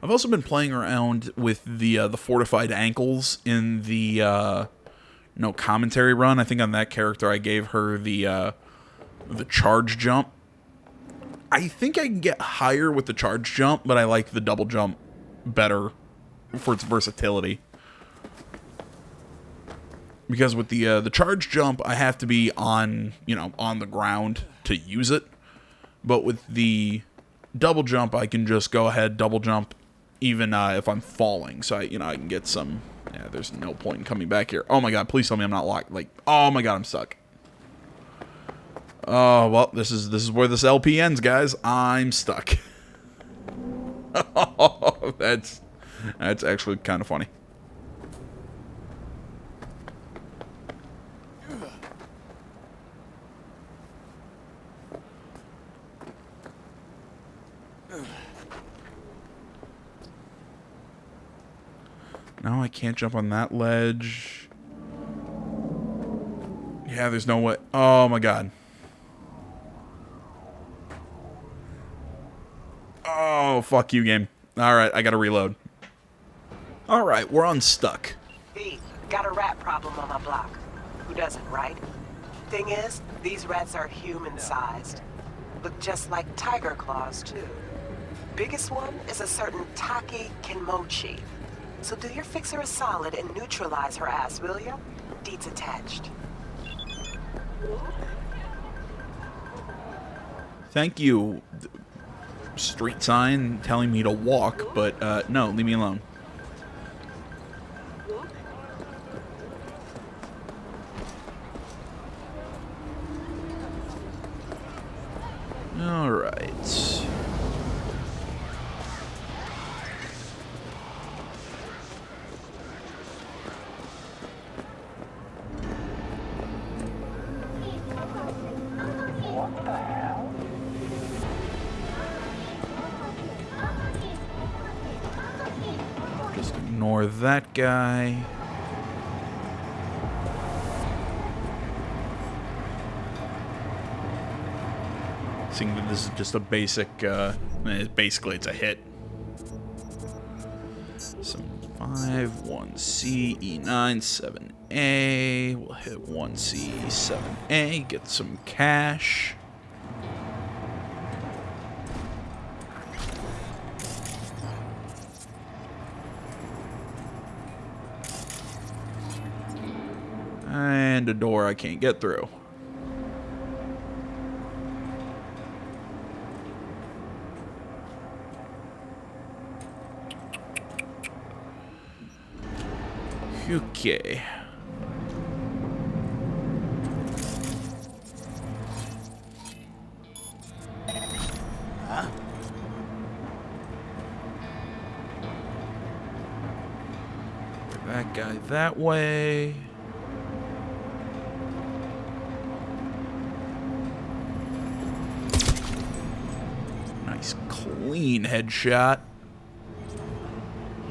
I've also been playing around with the fortified ankles in the commentary run. I think on that character I gave her the charge jump. I think I can get higher with the charge jump, but I like the double jump better for its versatility. Because with the charge jump, I have to be on the ground to use it. But with the double jump, I can just go ahead, double jump, even if I'm falling. So I can get some. Yeah, there's no point in coming back here. Oh my god, please tell me I'm not locked. Like, oh my god, I'm stuck. Oh well, this is where this LP ends, guys. I'm stuck. Oh, that's actually kind of funny. No, I can't jump on that ledge. Yeah, there's no way. Oh my god. Oh, fuck you, game. Alright, I gotta reload. Alright, we're unstuck. B, got a rat problem on my block. Who doesn't, right? Thing is, these rats are human-sized. Look just like tiger claws, too. Biggest one is a certain Taki Kenmochi. So do your fixer a solid and neutralize her ass, will ya? Deeds attached. Thank you. street sign telling me to walk, but no, leave me alone. All right. Just ignore that guy. Seeing that this is just a basic, basically it's a hit. 7-5, 1C, E9, 7A. We'll hit 1C, 7A, get some cash. And a door I can't get through. Okay. Huh? That guy that way. Nice clean headshot.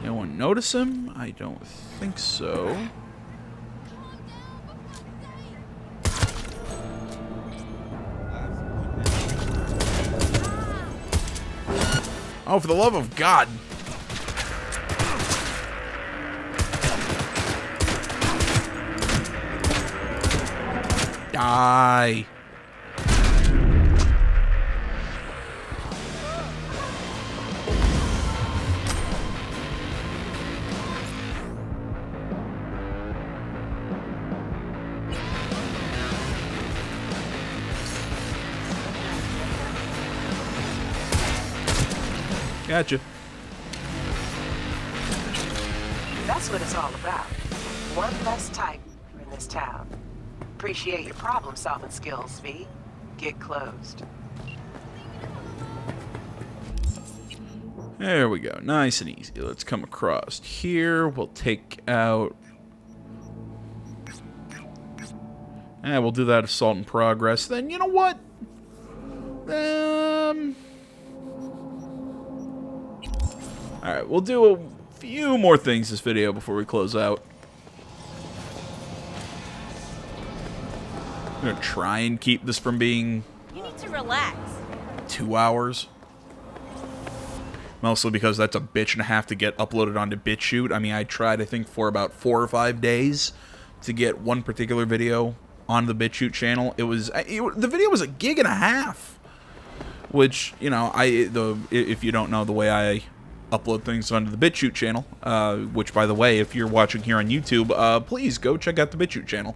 Anyone notice him? I don't think so. Oh, for the love of God. Die. Gotcha. That's what it's all about. One less Titan in this town. Appreciate your problem-solving skills, V. Get closed. There we go. Nice and easy. Let's come across here. We'll take out... we'll do that assault in progress. Then, you know what? Alright, we'll do a few more things this video before we close out. I'm going to try and keep this from being... You need to relax. 2 hours. Mostly because that's a bitch and a half to get uploaded onto BitChute. I mean, I tried, I think, for about 4 or 5 days to get one particular video on the BitChute channel. The video was 1.5 gigs. Which, you know, if you don't know the way I upload things onto the BitChute channel, which, by the way, if you're watching here on YouTube, please go check out the BitChute channel.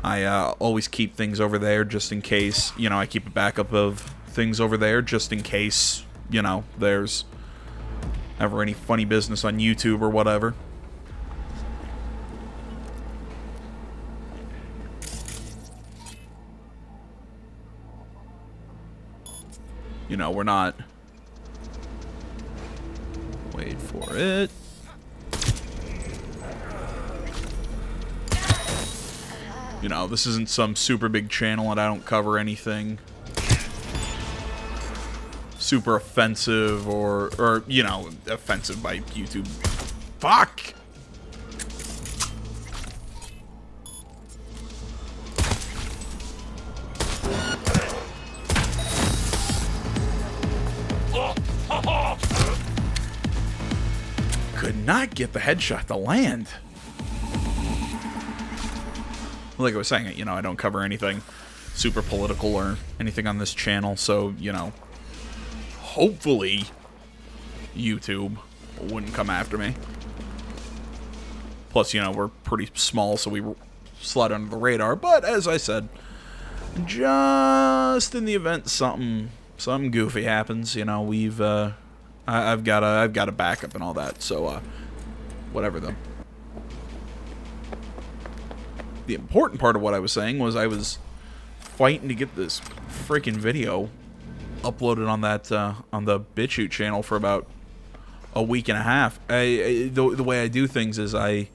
I always keep things over there just in case, you know, I keep a backup of things over there just in case, you know, there's ever any funny business on YouTube or whatever. You know, we're not... Wait for it. You know, this isn't some super big channel and I don't cover anything super offensive or you know, offensive by YouTube. Fuck! Could not get the headshot to land. Like I was saying, you know, I don't cover anything super political or anything on this channel, so, you know, hopefully YouTube wouldn't come after me. Plus, you know, we're pretty small, so we slide under the radar, but as I said, just in the event something goofy happens, you know, I've got a backup and all that. So whatever though. The important part of what I was saying was I was fighting to get this freaking video uploaded on that on the BitChute channel for about a week and a half. The way I do things is I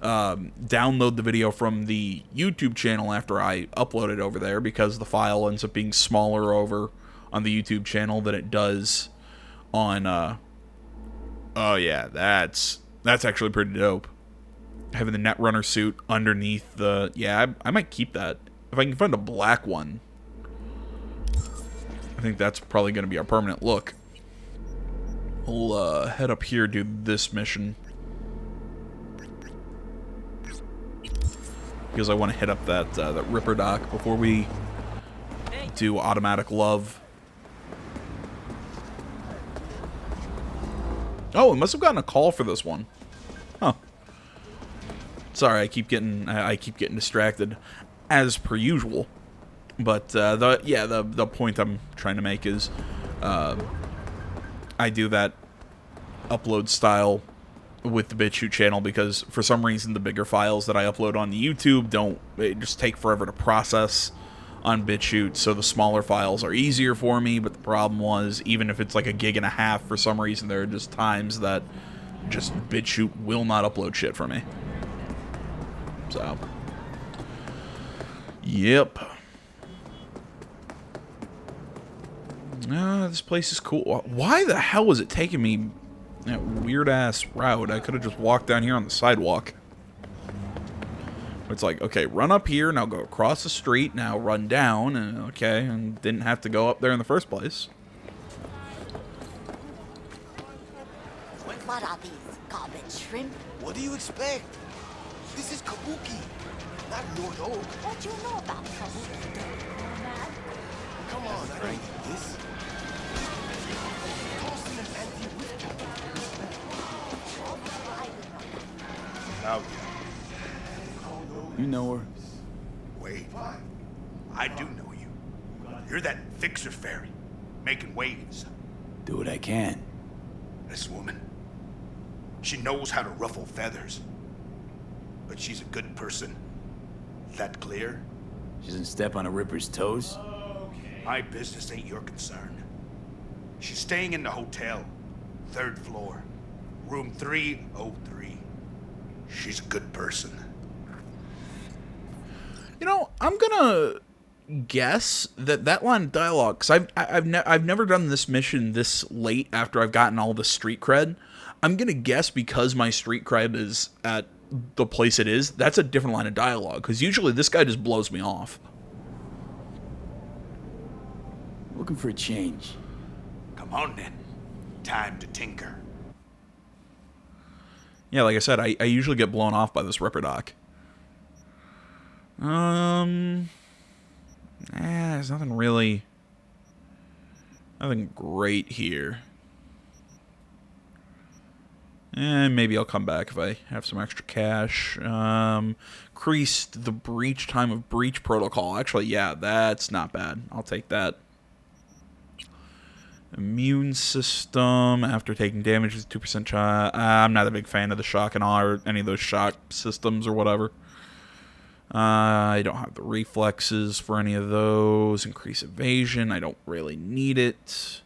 download the video from the YouTube channel after I upload it over there, because the file ends up being smaller over on the YouTube channel than it does on oh yeah, that's actually pretty dope. Having the Netrunner suit underneath the... Yeah, I might keep that. If I can find a black one, I think that's probably going to be our permanent look. We'll head up here, do this mission. Because I want to hit up that Ripper dock before we do automatic love. Oh, we must have gotten a call for this one. Huh. Sorry, I keep getting distracted, as per usual. But the point I'm trying to make is, I do that upload style with the BitChute channel because for some reason the bigger files that I upload on the YouTube they just take forever to process on BitChute, so the smaller files are easier for me. But the problem was, even if it's like 1.5 gigs, for some reason there are just times that just BitChute will not upload shit for me. So, yep. This place is cool. Why the hell was it taking me that weird-ass route? I could have just walked down here on the sidewalk. It's like, okay, run up here, now go across the street, now run down, and okay, and didn't have to go up there in the first place. What are these? Garbage shrimp? What do you expect? This is kabuki, not your dog. What you know about kabuki, man? Come on, I don't eat this. Tossing an anti-whip Now, You know her? wait. I do know you. You're that fixer fairy, making waves. Do what I can. This woman, she knows how to ruffle feathers. But she's a good person. Is that clear? She doesn't step on a Ripper's toes? My business ain't your concern. She's staying in the hotel, 3rd floor, room 303. She's a good person. You know, I'm gonna guess that line of dialogue, because I've never done this mission this late after I've gotten all the street cred. I'm gonna guess because my street cred is at the place it is, that's a different line of dialogue, because usually this guy just blows me off. Looking for a change. Come on then. Time to tinker. Yeah, like I said, I usually get blown off by this Ripper doc. There's nothing great here. And maybe I'll come back if I have some extra cash. Increased the breach time of breach protocol. Actually, yeah, that's not bad. I'll take that. Immune system after taking damage is 2% shot. I'm not a big fan of the shock and awe or any of those shock systems or whatever. I don't have the reflexes for any of those. Increase evasion. I don't really need it.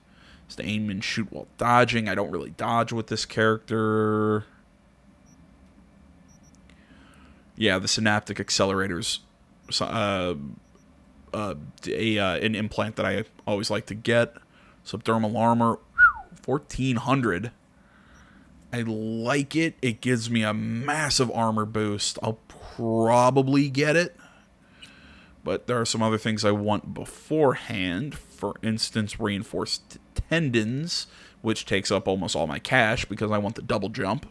Just aim and shoot while dodging. I don't really dodge with this character. Yeah, the synaptic accelerators. An implant that I always like to get. Subdermal armor, 1400. I like it. It gives me a massive armor boost. I'll probably get it. But there are some other things I want beforehand. For instance, reinforced tendons, which takes up almost all my cash because I want the double jump.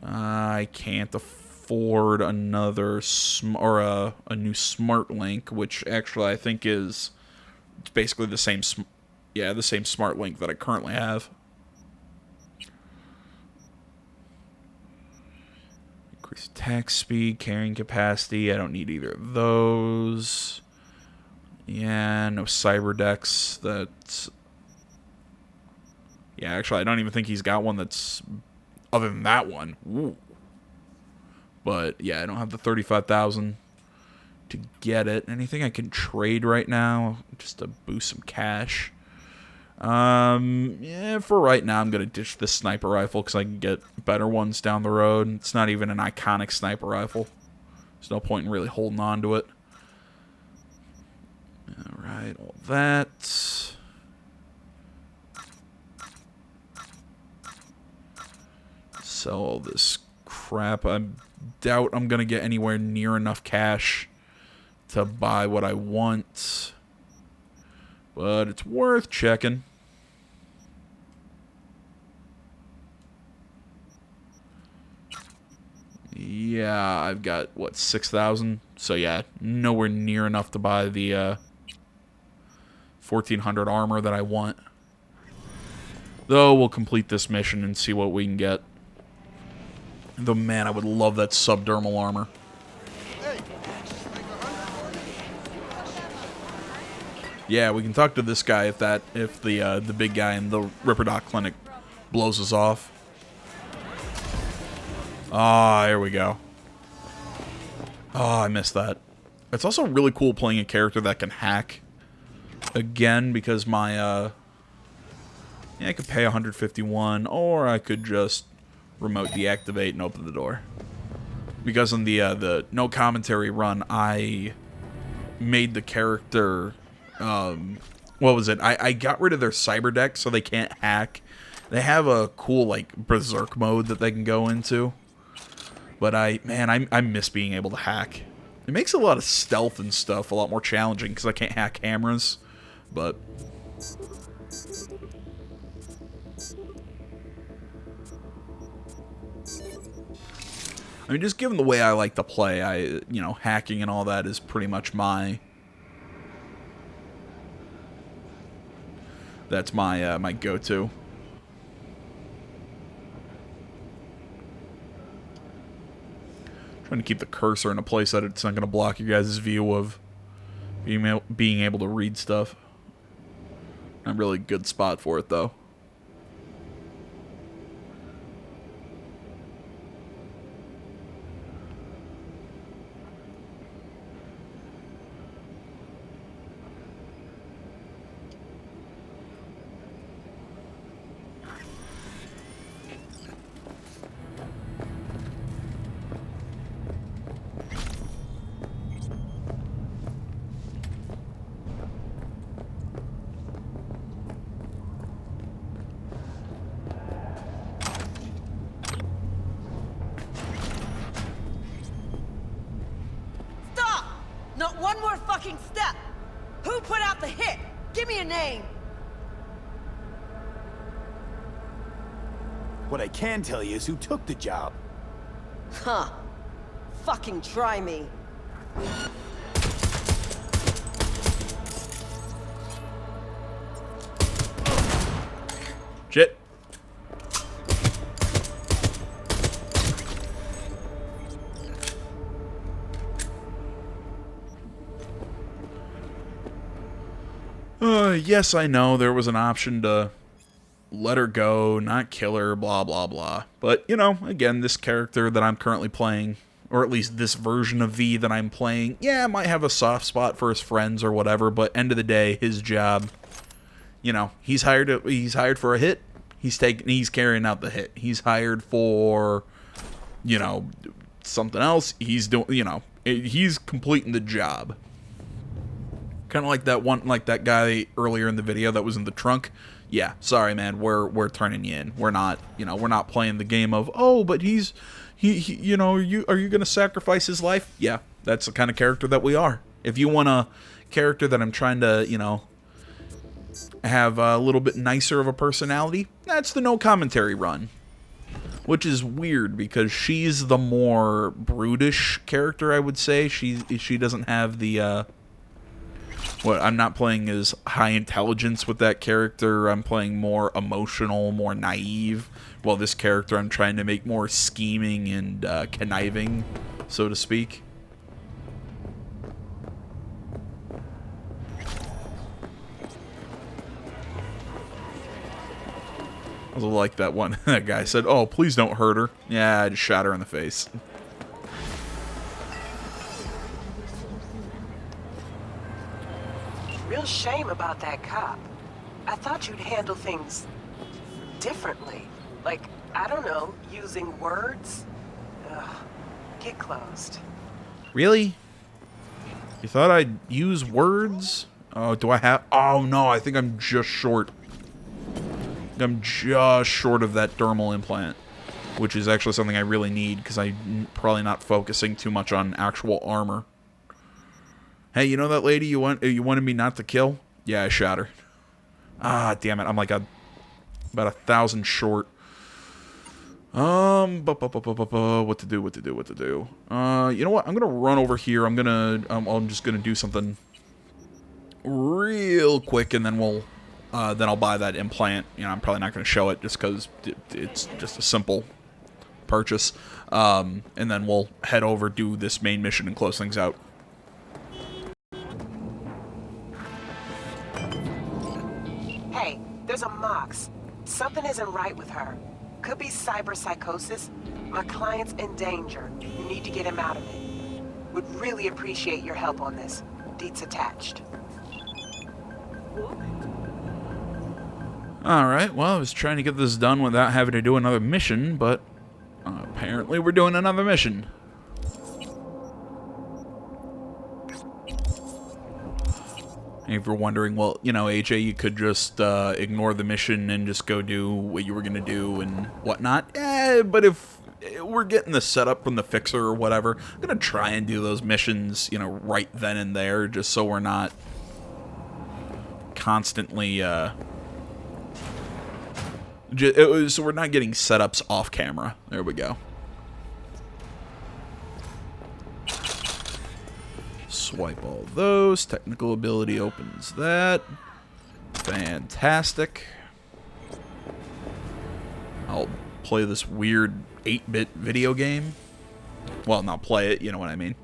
I can't afford another a new smart link, which actually I think is basically the same smart link that I currently have. Increase Attack speed, carrying capacity. I don't need either of those. Yeah, no cyber decks. That's... Yeah, actually, I don't even think he's got one that's... Other than that one. Ooh. But, yeah, I don't have the 35,000 to get it. Anything I can trade right now? Just to boost some cash. Yeah, for right now, I'm going to ditch this sniper rifle because I can get better ones down the road. It's not even an iconic sniper rifle. There's no point in really holding on to it. Alright, all that. Sell all this crap. I doubt I'm going to get anywhere near enough cash to buy what I want. But it's worth checking. Yeah, I've got, what, 6,000? So yeah, nowhere near enough to buy the 1,400 armor that I want. Though, we'll complete this mission and see what we can get. Though, man, I would love that subdermal armor. Yeah, we can talk to this guy if the big guy in the Ripper Doc Clinic blows us off. Ah, here we go. Oh, I missed that. It's also really cool playing a character that can hack. Again, because my, yeah, I could pay 151, or I could just remote deactivate and open the door. Because in the no commentary run, I made the character, what was it? I got rid of their cyber deck so they can't hack. They have a cool, like, berserk mode that they can go into. But I miss being able to hack. It makes a lot of stealth and stuff a lot more challenging because I can't hack cameras. But I mean, just given the way I like to play, you know, hacking and all that is pretty much that's my my go-to. Trying to keep the cursor in a place that it's not going to block you guys' view of being able to read stuff. Not really a good spot for it, though. Not one more fucking step! Who put out the hit? Give me a name! What I can tell you is who took the job. Huh. Fucking try me. Shit. Yes, I know there was an option to let her go, not kill her, blah, blah, blah. But, you know, again, this character that I'm currently playing, or at least this version of V that I'm playing, yeah, might have a soft spot for his friends or whatever, but end of the day, his job, you know, he's hired for a hit, he's carrying out the hit. He's hired for, you know, something else, he's doing, you know, he's completing the job. Kind of like that guy earlier in the video that was in the trunk. Yeah, sorry, man, we're turning you in. We're not, you know, we're not playing the game of, oh, but he you know, are you going to sacrifice his life? Yeah, that's the kind of character that we are. If you want a character that I'm trying to, you know, have a little bit nicer of a personality, that's the no commentary run. Which is weird because she's the more brutish character, I would say. She doesn't have the What, I'm not playing as high intelligence with that character. I'm playing more emotional, more naive. While this character I'm trying to make more scheming and conniving, so to speak. I like that one. That guy said, "Oh, please don't hurt her." Yeah, I just shot her in the face. Real shame about that cop. I thought you'd handle things differently. Like, I don't know, using words? Ugh, get closed. Really? You thought I'd use words? Oh, do I have... Oh, no, I think I'm just short. I'm just short of that dermal implant, which is actually something I really need because I'm probably not focusing too much on actual armor. Hey, you know that lady you wanted me not to kill? Yeah, I shot her. Ah, damn it. I'm like about 1,000 short. What to do? You know what? I'm gonna run over here. I'm just gonna do something real quick, and then then I'll buy that implant. You know, I'm probably not gonna show it just because it's just a simple purchase. And then we'll head over, do this main mission, and close things out. Hey, there's a Mox. Something isn't right with her. Could be cyberpsychosis. My client's in danger. You need to get him out of it. Would really appreciate your help on this. Deets attached. Alright, well, I was trying to get this done without having to do another mission, but apparently we're doing another mission. And if you're wondering, well, you know, AJ, you could just ignore the mission and just go do what you were going to do and whatnot. But if we're getting the setup from the fixer or whatever, I'm going to try and do those missions, you know, right then and there, just so we're not constantly... so we're not getting setups off camera. There we go. Swipe all those. Technical ability opens that. Fantastic. I'll play this weird 8-bit video game. Well, not play it, you know what I mean.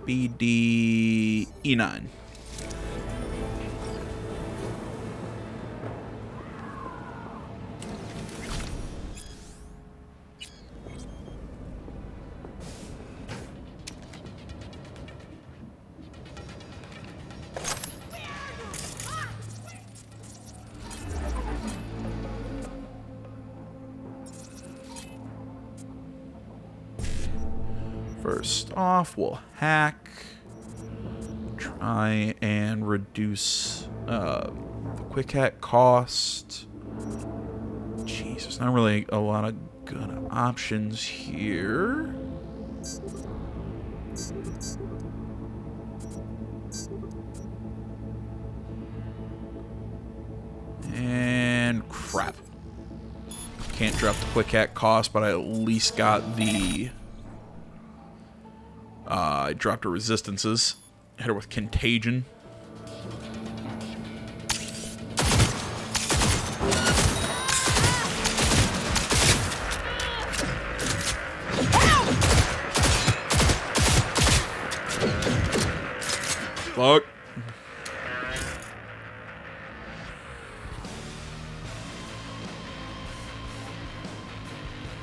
BD E9. First off, we'll hack. Try and reduce the quick hack cost. Jeez, there's not really a lot of good options here. And crap. Can't drop the quick hack cost, but I at least got the... I dropped her resistances. Hit her with contagion. Fuck.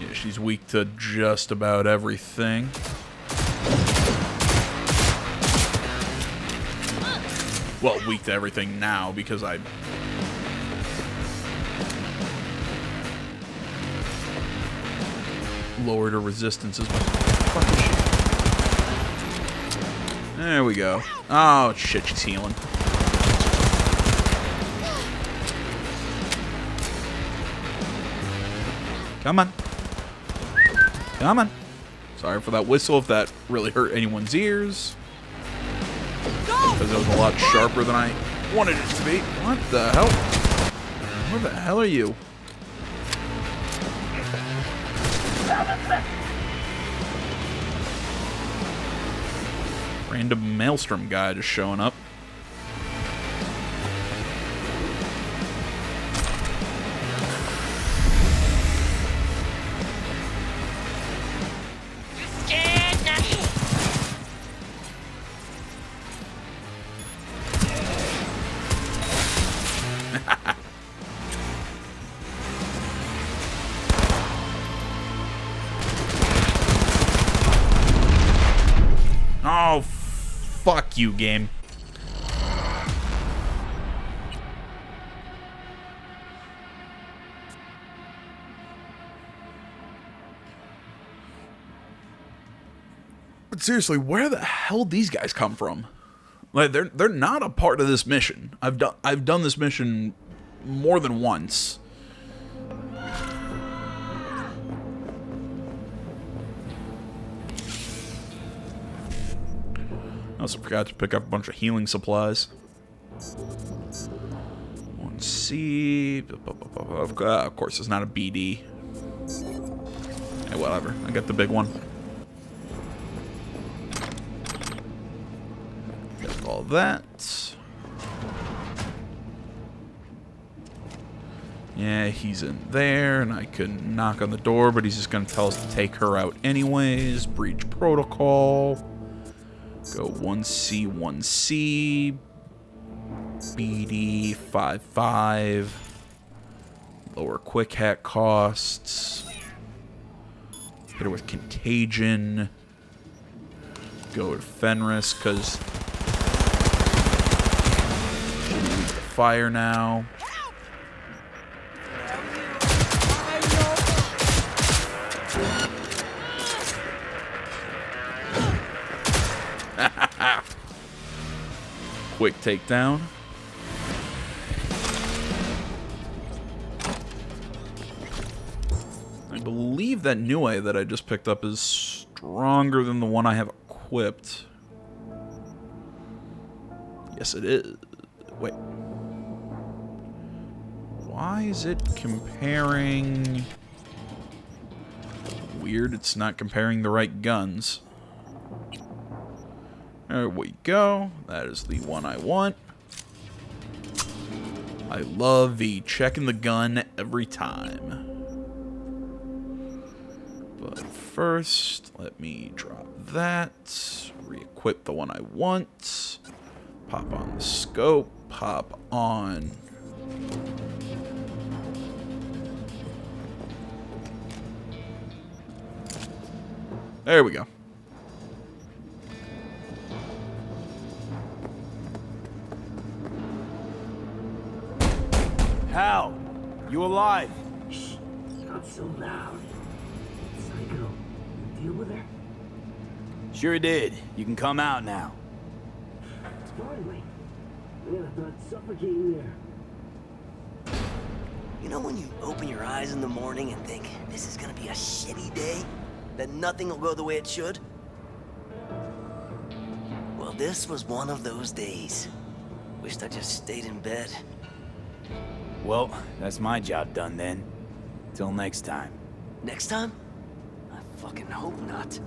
Yeah, she's weak to just about everything. Well, weak to everything now because I... lowered her resistances. There we go. Oh, shit, she's healing. Come on. Come on. Sorry for that whistle if that really hurt anyone's ears. Because it was a lot sharper than I wanted it to be. What the hell? Where the hell are you? Random Maelstrom guy just showing up. Oh, fuck you, game. But seriously, where the hell these guys come from? Like, they're not a part of this mission. I've done this mission more than once. I also forgot to pick up a bunch of healing supplies. 1C. Of course, it's not a BD. Hey, whatever. I got the big one. Got all that. Yeah, he's in there, and I could knock on the door, but he's just going to tell us to take her out anyways. Breach protocol. Go 1C, 1C. BD, 5-5. Lower quick hack costs. Hit her with Contagion. Go to Fenris, because fire now. Quick takedown. I believe that new eye that I just picked up is stronger than the one I have equipped. Yes, it is. Wait. Why is it comparing... Weird, it's not comparing the right guns. There we go. That is the one I want. I love the checking the gun every time. But first, let me drop that. Re-equip the one I want. Pop on the scope. Pop on. There we go. Hal, you alive? Shh, not so loud. Psycho, you deal with her? Sure did. You can come out now. Finally. Man, I thought I'd suffocate there. You know when you open your eyes in the morning and think, this is gonna be a shitty day? That nothing will go the way it should? Well, this was one of those days. Wished I just stayed in bed. Well, that's my job done then. Till next time. Next time? I fucking hope not.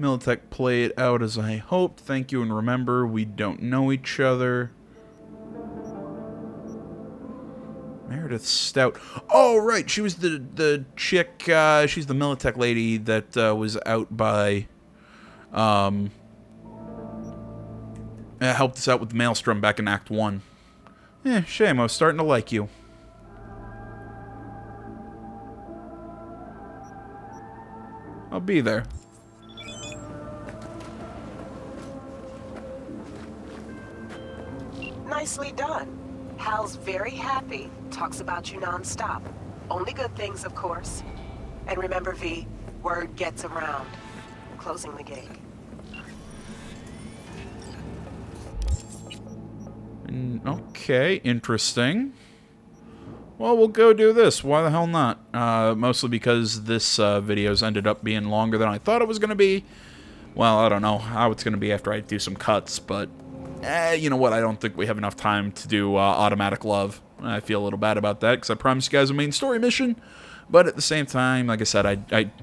Militech played out as I hoped. Thank you, and remember, we don't know each other. Meredith Stout. Oh, right. She was the chick, she's the Militech lady that was out by, helped us out with the Maelstrom back in Act 1. Shame. I was starting to like you. I'll be there. Nicely done. Hal's very happy. Talks about you non-stop. Only good things, of course. And remember, V, word gets around. Closing the gig. Okay, interesting. Well, we'll go do this. Why the hell not? Mostly because this video's ended up being longer than I thought it was going to be. well, I don't know how it's going to be after I do some cuts, but you know what? I don't think we have enough time to do automatic love. I feel a little bad about that because I promised you guys a main story mission. But at the same time, like I said,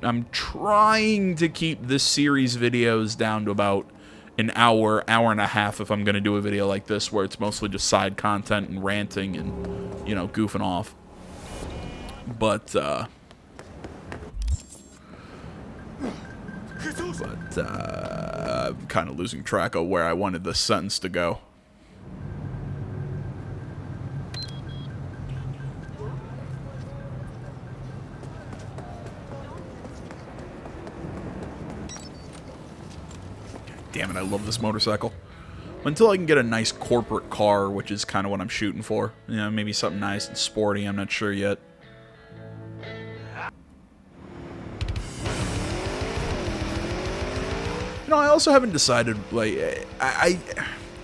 I'm trying to keep this series videos down to about an hour, hour and a half if I'm going to do a video like this where it's mostly just side content and ranting and, you know, goofing off. But, I'm kind of losing track of where I wanted this sentence to go. Damn it, I love this motorcycle. Until I can get a nice corporate car, which is kind of what I'm shooting for. You know, maybe something nice and sporty, I'm not sure yet. You know, I also haven't decided, like,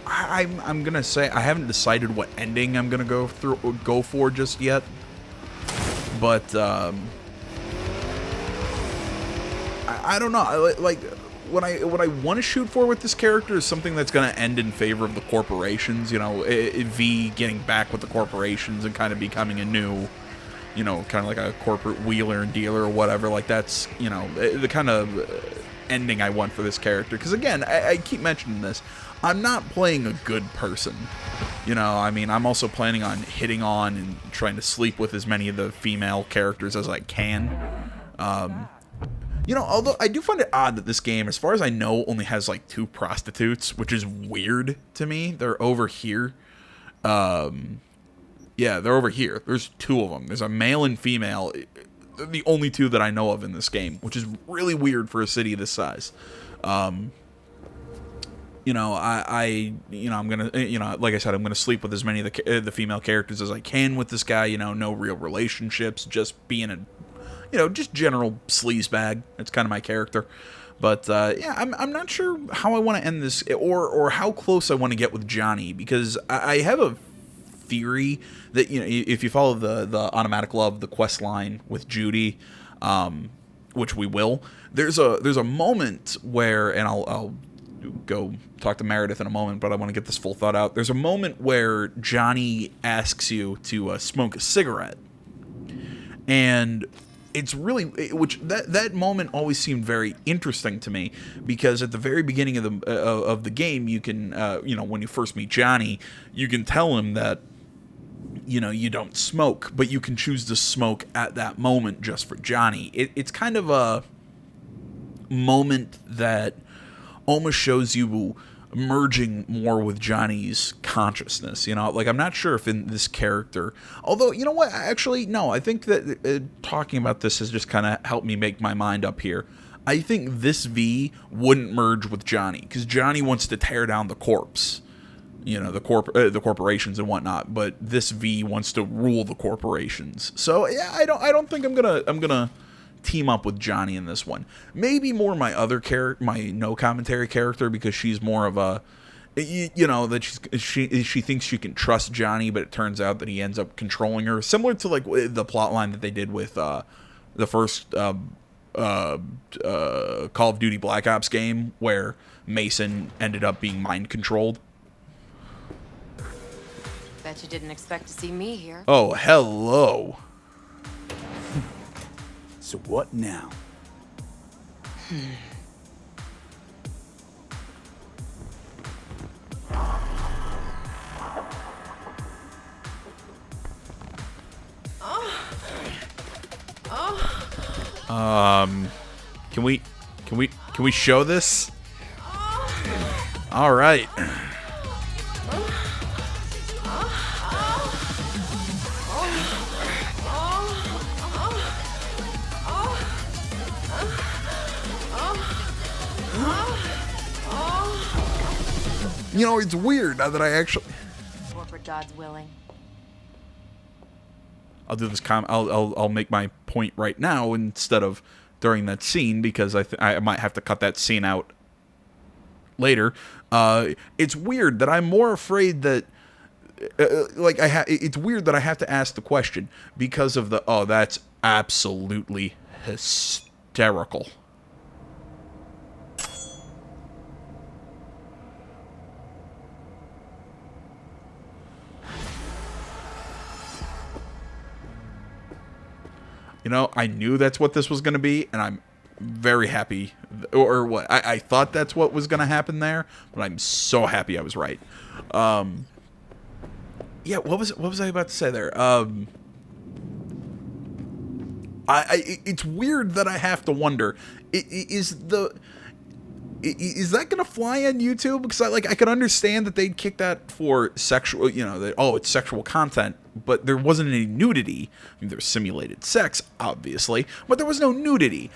I'm gonna say I haven't decided what ending I'm gonna go for just yet. But, I don't know, like... What I want to shoot for with this character is something that's going to end in favor of the corporations, you know, V getting back with the corporations and kind of becoming a new, you know, kind of like a corporate wheeler and dealer or whatever. Like, that's, you know, the kind of ending I want for this character. Because, again, I keep mentioning this. I'm not playing a good person. You know, I mean, I'm also planning on hitting on and trying to sleep with as many of the female characters as I can. You know, although I do find it odd that this game, as far as I know, only has like 2 prostitutes, which is weird to me. They're over here. Yeah, they're over here. There's 2 of them. There's a male and female. They're the only 2 that I know of in this game, which is really weird for a city this size. You know, I'm gonna, you know, like I said, I'm gonna sleep with as many of the female characters as I can with this guy. You know, no real relationships, just being a, you know, just general sleazebag. It's kind of my character. But, yeah, I'm not sure how I want to end this, or how close I want to get with Johnny, because I have a theory that, you know, if you follow the automatic love, the quest line with Judy, which we will, there's a moment where, and I'll go talk to Meredith in a moment, but I want to get this full thought out. There's a moment where Johnny asks you to smoke a cigarette, and it's really, which that moment always seemed very interesting to me, because at the very beginning of the game, you can, you know, when you first meet Johnny, you can tell him that, you know, you don't smoke, but you can choose to smoke at that moment just for Johnny. It's kind of a moment that almost shows you merging more with Johnny's consciousness, you know, like, I'm not sure if in this character, although, you know what, actually, no, I think that talking about this has just kind of helped me make my mind up here. I think this V wouldn't merge with Johnny, because Johnny wants to tear down the corpse, you know, the corporations and whatnot, but this V wants to rule the corporations. So, yeah, I don't think I'm gonna team up with Johnny in this one. Maybe more my other character, my no commentary character, because she's more of a, you know, that she thinks she can trust Johnny, but it turns out that he ends up controlling her, similar to like the plot line that they did with the first Call of Duty Black Ops game, where Mason ended up being mind controlled. Bet you didn't expect to see me here. Oh, hello. So what now? Can we show this? All right. You know, it's weird now that I actually... Corporate God's willing. I'll do this I'll make my point right now instead of during that scene, because I might have to cut that scene out later. It's weird that I'm more afraid that it's weird that I have to ask the question because of the, oh, that's absolutely hysterical. know, I knew that's what this was going to be, and I'm very happy, or what, I thought that's what was going to happen there, but I'm so happy I was right. Yeah, what was I about to say there? It's weird that I have to wonder, is that gonna fly on YouTube? Because I could understand that they'd kick that for sexual, you know, that, oh, it's sexual content, but there wasn't any nudity. I mean, there was simulated sex, obviously, but there was no nudity.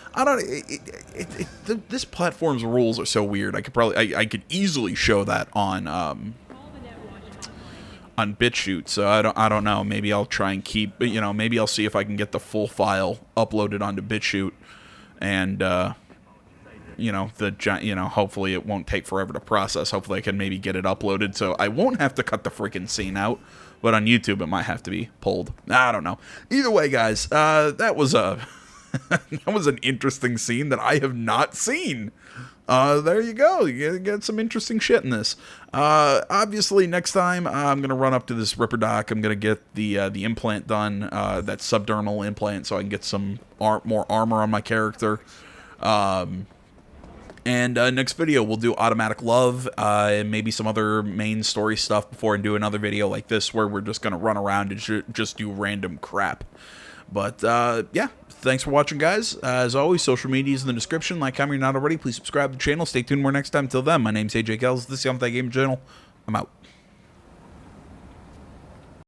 This platform's rules are so weird. I could easily show that on BitChute, so I don't know. Maybe I'll try and keep, you know, maybe I'll see if I can get the full file uploaded onto BitChute, and you know, hopefully it won't take forever to process. Hopefully I can maybe get it uploaded so I won't have to cut the freaking scene out. But on YouTube it might have to be pulled. I don't know. Either way, guys, that was an interesting scene that I have not seen. There you go. You get some interesting shit in this. Obviously, next time I'm gonna run up to this Ripper dock. I'm gonna get the implant done, that subdermal implant, so I can get some more armor on my character. And next video we'll do Automatic Love, and maybe some other main story stuff before I do another video like this where we're just gonna run around and just do random crap. But yeah, thanks for watching, guys. As always, social media is in the description. Like, comment, if you're not already. Please subscribe to the channel. Stay tuned more next time. Till then, my name's AJ Kells. This is the Gaming Channel. I'm out.